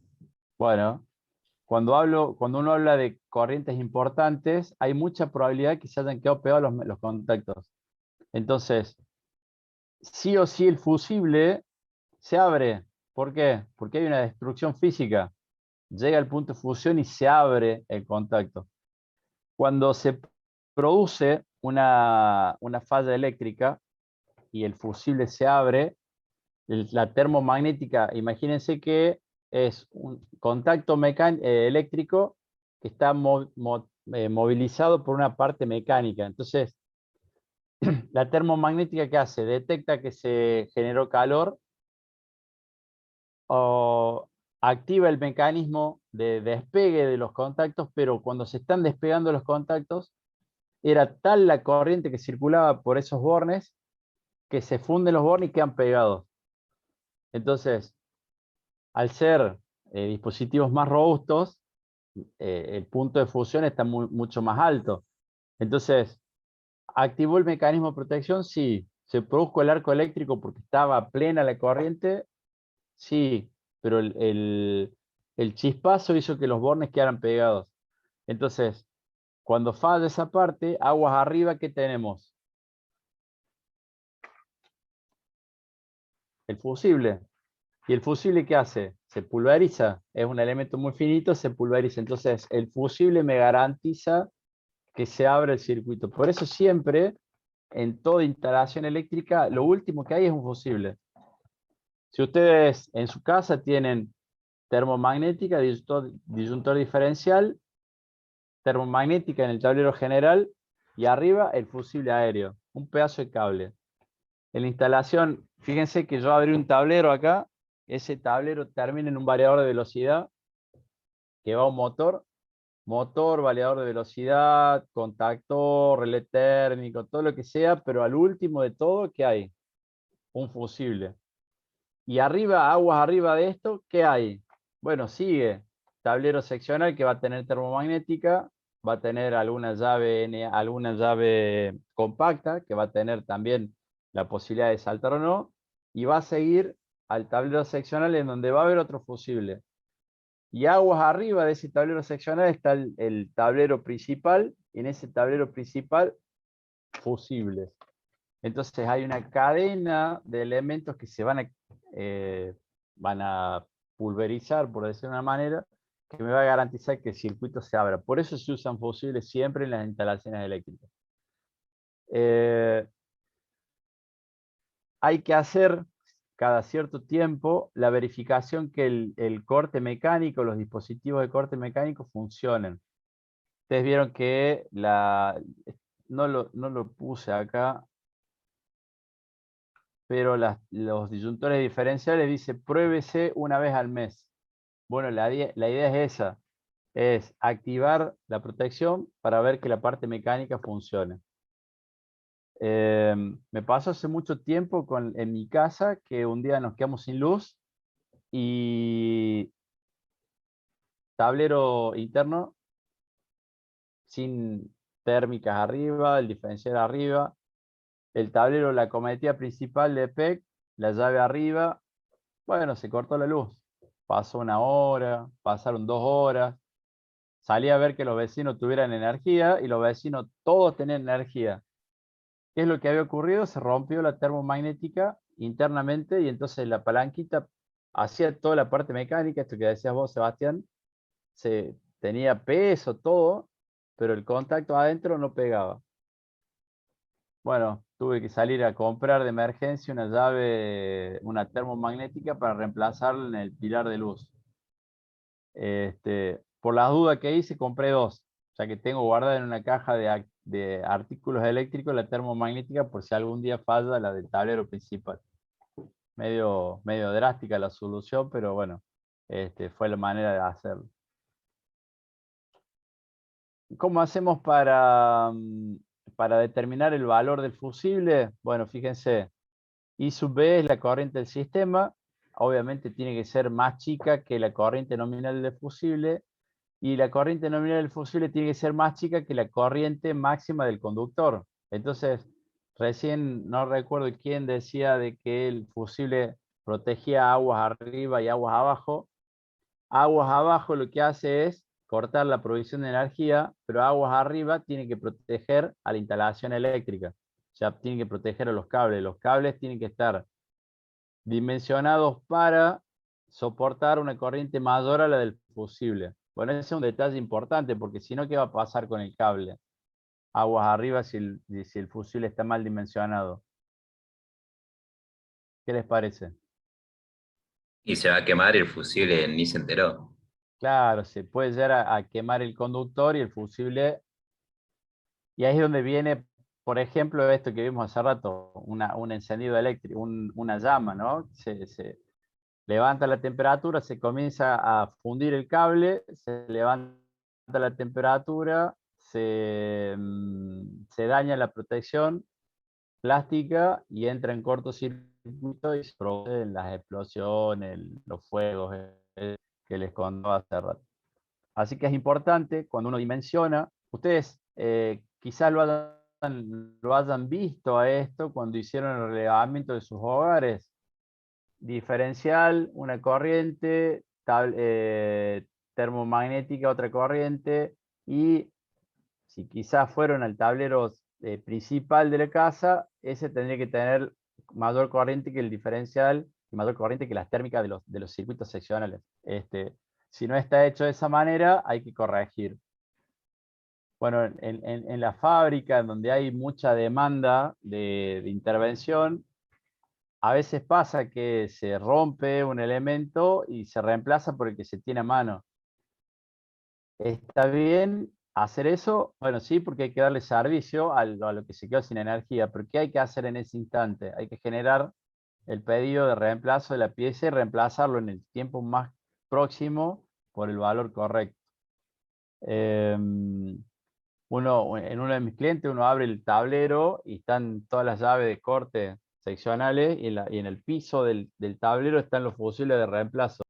Bueno, cuando uno habla de corrientes importantes, hay mucha probabilidad que se hayan quedado pegados los contactos. Entonces, sí o sí el fusible se abre. ¿Por qué? Porque hay una destrucción física. Llega al punto de fusión y se abre el contacto. Cuando se produce una falla eléctrica y el fusible se abre, la termomagnética, imagínense que es un contacto eléctrico que está movilizado por una parte mecánica. Entonces, la termomagnética, ¿qué hace? Detecta que se generó calor o activa el mecanismo de despegue de los contactos, pero cuando se están despegando los contactos, era tal la corriente que circulaba por esos bornes que se funden los bornes y quedan pegados. Entonces, al ser dispositivos más robustos, el punto de fusión está mucho más alto. Entonces, ¿activó el mecanismo de protección? Sí. ¿Se produjo el arco eléctrico porque estaba plena la corriente? Sí, pero el chispazo hizo que los bornes quedaran pegados. Entonces, cuando falla esa parte, aguas arriba, ¿qué tenemos? El fusible. ¿Y el fusible qué hace? Se pulveriza. Es un elemento muy finito, se pulveriza. Entonces, el fusible me garantiza que se abre el circuito. Por eso siempre, en toda instalación eléctrica, lo último que hay es un fusible. Si ustedes en su casa tienen termomagnética, disyuntor diferencial, termomagnética en el tablero general y arriba el fusible aéreo, un pedazo de cable. En la instalación, fíjense que yo abrí un tablero acá, ese tablero termina en un variador de velocidad que va a un motor, variador de velocidad, contactor, relé térmico, todo lo que sea, pero al último de todo, ¿qué hay? Un fusible. Y arriba, aguas arriba de esto, ¿qué hay? Bueno, sigue tablero seccional que va a tener termomagnética, va a tener alguna llave compacta, que va a tener también la posibilidad de saltar o no, y va a seguir al tablero seccional en donde va a haber otro fusible. Y aguas arriba de ese tablero seccional está el tablero principal, y en ese tablero principal, fusibles. Entonces hay una cadena de elementos que se van a pulverizar, por decir de una manera, que me va a garantizar que el circuito se abra. Por eso se usan fusibles siempre en las instalaciones eléctricas. Hay que hacer cada cierto tiempo la verificación que el corte mecánico, los dispositivos de corte mecánico funcionen. Ustedes vieron que no lo puse acá, pero los disyuntores diferenciales dice pruébese una vez al mes. Bueno, la idea es esa, es activar la protección para ver que la parte mecánica funcione. Me pasó hace mucho tiempo en mi casa que un día nos quedamos sin luz y tablero interno sin térmicas arriba, el diferencial arriba, el tablero, la cometida principal de PEC, la llave arriba. Bueno, se cortó la luz. Pasó una hora, pasaron 2 horas. Salí a ver que los vecinos tuvieran energía y los vecinos todos tenían energía. ¿Qué es lo que había ocurrido? Se rompió la termomagnética internamente y entonces la palanquita hacía toda la parte mecánica, esto que decías vos, Sebastián, tenía peso, todo, pero el contacto adentro no pegaba. Bueno, tuve que salir a comprar de emergencia una llave, una termomagnética para reemplazarla en el pilar de luz. Por las dudas que hice, compré 2, ya que tengo guardada en una caja de artículos eléctricos la termomagnética por si algún día falla la del tablero principal. Medio drástica la solución, pero bueno, fue la manera de hacerlo. ¿Cómo hacemos para determinar el valor del fusible? Bueno, fíjense, I sub B es la corriente del sistema, obviamente tiene que ser más chica que la corriente nominal del fusible, y la corriente nominal del fusible tiene que ser más chica que la corriente máxima del conductor. Entonces, recién no recuerdo quién decía de que el fusible protegía aguas arriba y aguas abajo. Aguas abajo lo que hace es cortar la provisión de energía, pero aguas arriba tiene que proteger a la instalación eléctrica. O sea, tiene que proteger a los cables. Los cables tienen que estar dimensionados para soportar una corriente mayor a la del fusible. Bueno, ese es un detalle importante porque si no, ¿qué va a pasar con el cable? Aguas arriba si el fusible está mal dimensionado. ¿Qué les parece? Y se va a quemar el fusible, ni se enteró. Claro, se puede llegar a quemar el conductor y el fusible. Y ahí es donde viene, por ejemplo, esto que vimos hace rato, un encendido eléctrico, una llama, ¿no? Se levanta la temperatura, se comienza a fundir el cable, se levanta la temperatura, se daña la protección plástica y entra en cortocircuito y se producen las explosiones, los fuegos que les contaba hace rato. Así que es importante cuando uno dimensiona, ustedes quizás lo hayan visto a esto cuando hicieron el relevamiento de sus hogares. Diferencial, una corriente, termomagnética, otra corriente, y si quizás fueron al tablero principal de la casa, ese tendría que tener mayor corriente que el diferencial y mayor corriente que las térmicas de los circuitos seccionales. Si no está hecho de esa manera, hay que corregir. Bueno, en la fábrica, en donde hay mucha demanda de intervención, a veces pasa que se rompe un elemento y se reemplaza por el que se tiene a mano. ¿Está bien hacer eso? Bueno, sí, porque hay que darle servicio a lo que se quedó sin energía. Pero ¿qué hay que hacer en ese instante? Hay que generar el pedido de reemplazo de la pieza y reemplazarlo en el tiempo más próximo por el valor correcto. En uno de mis clientes, uno abre el tablero y están todas las llaves de corte seccionales y en el piso del tablero están los fusibles de reemplazo.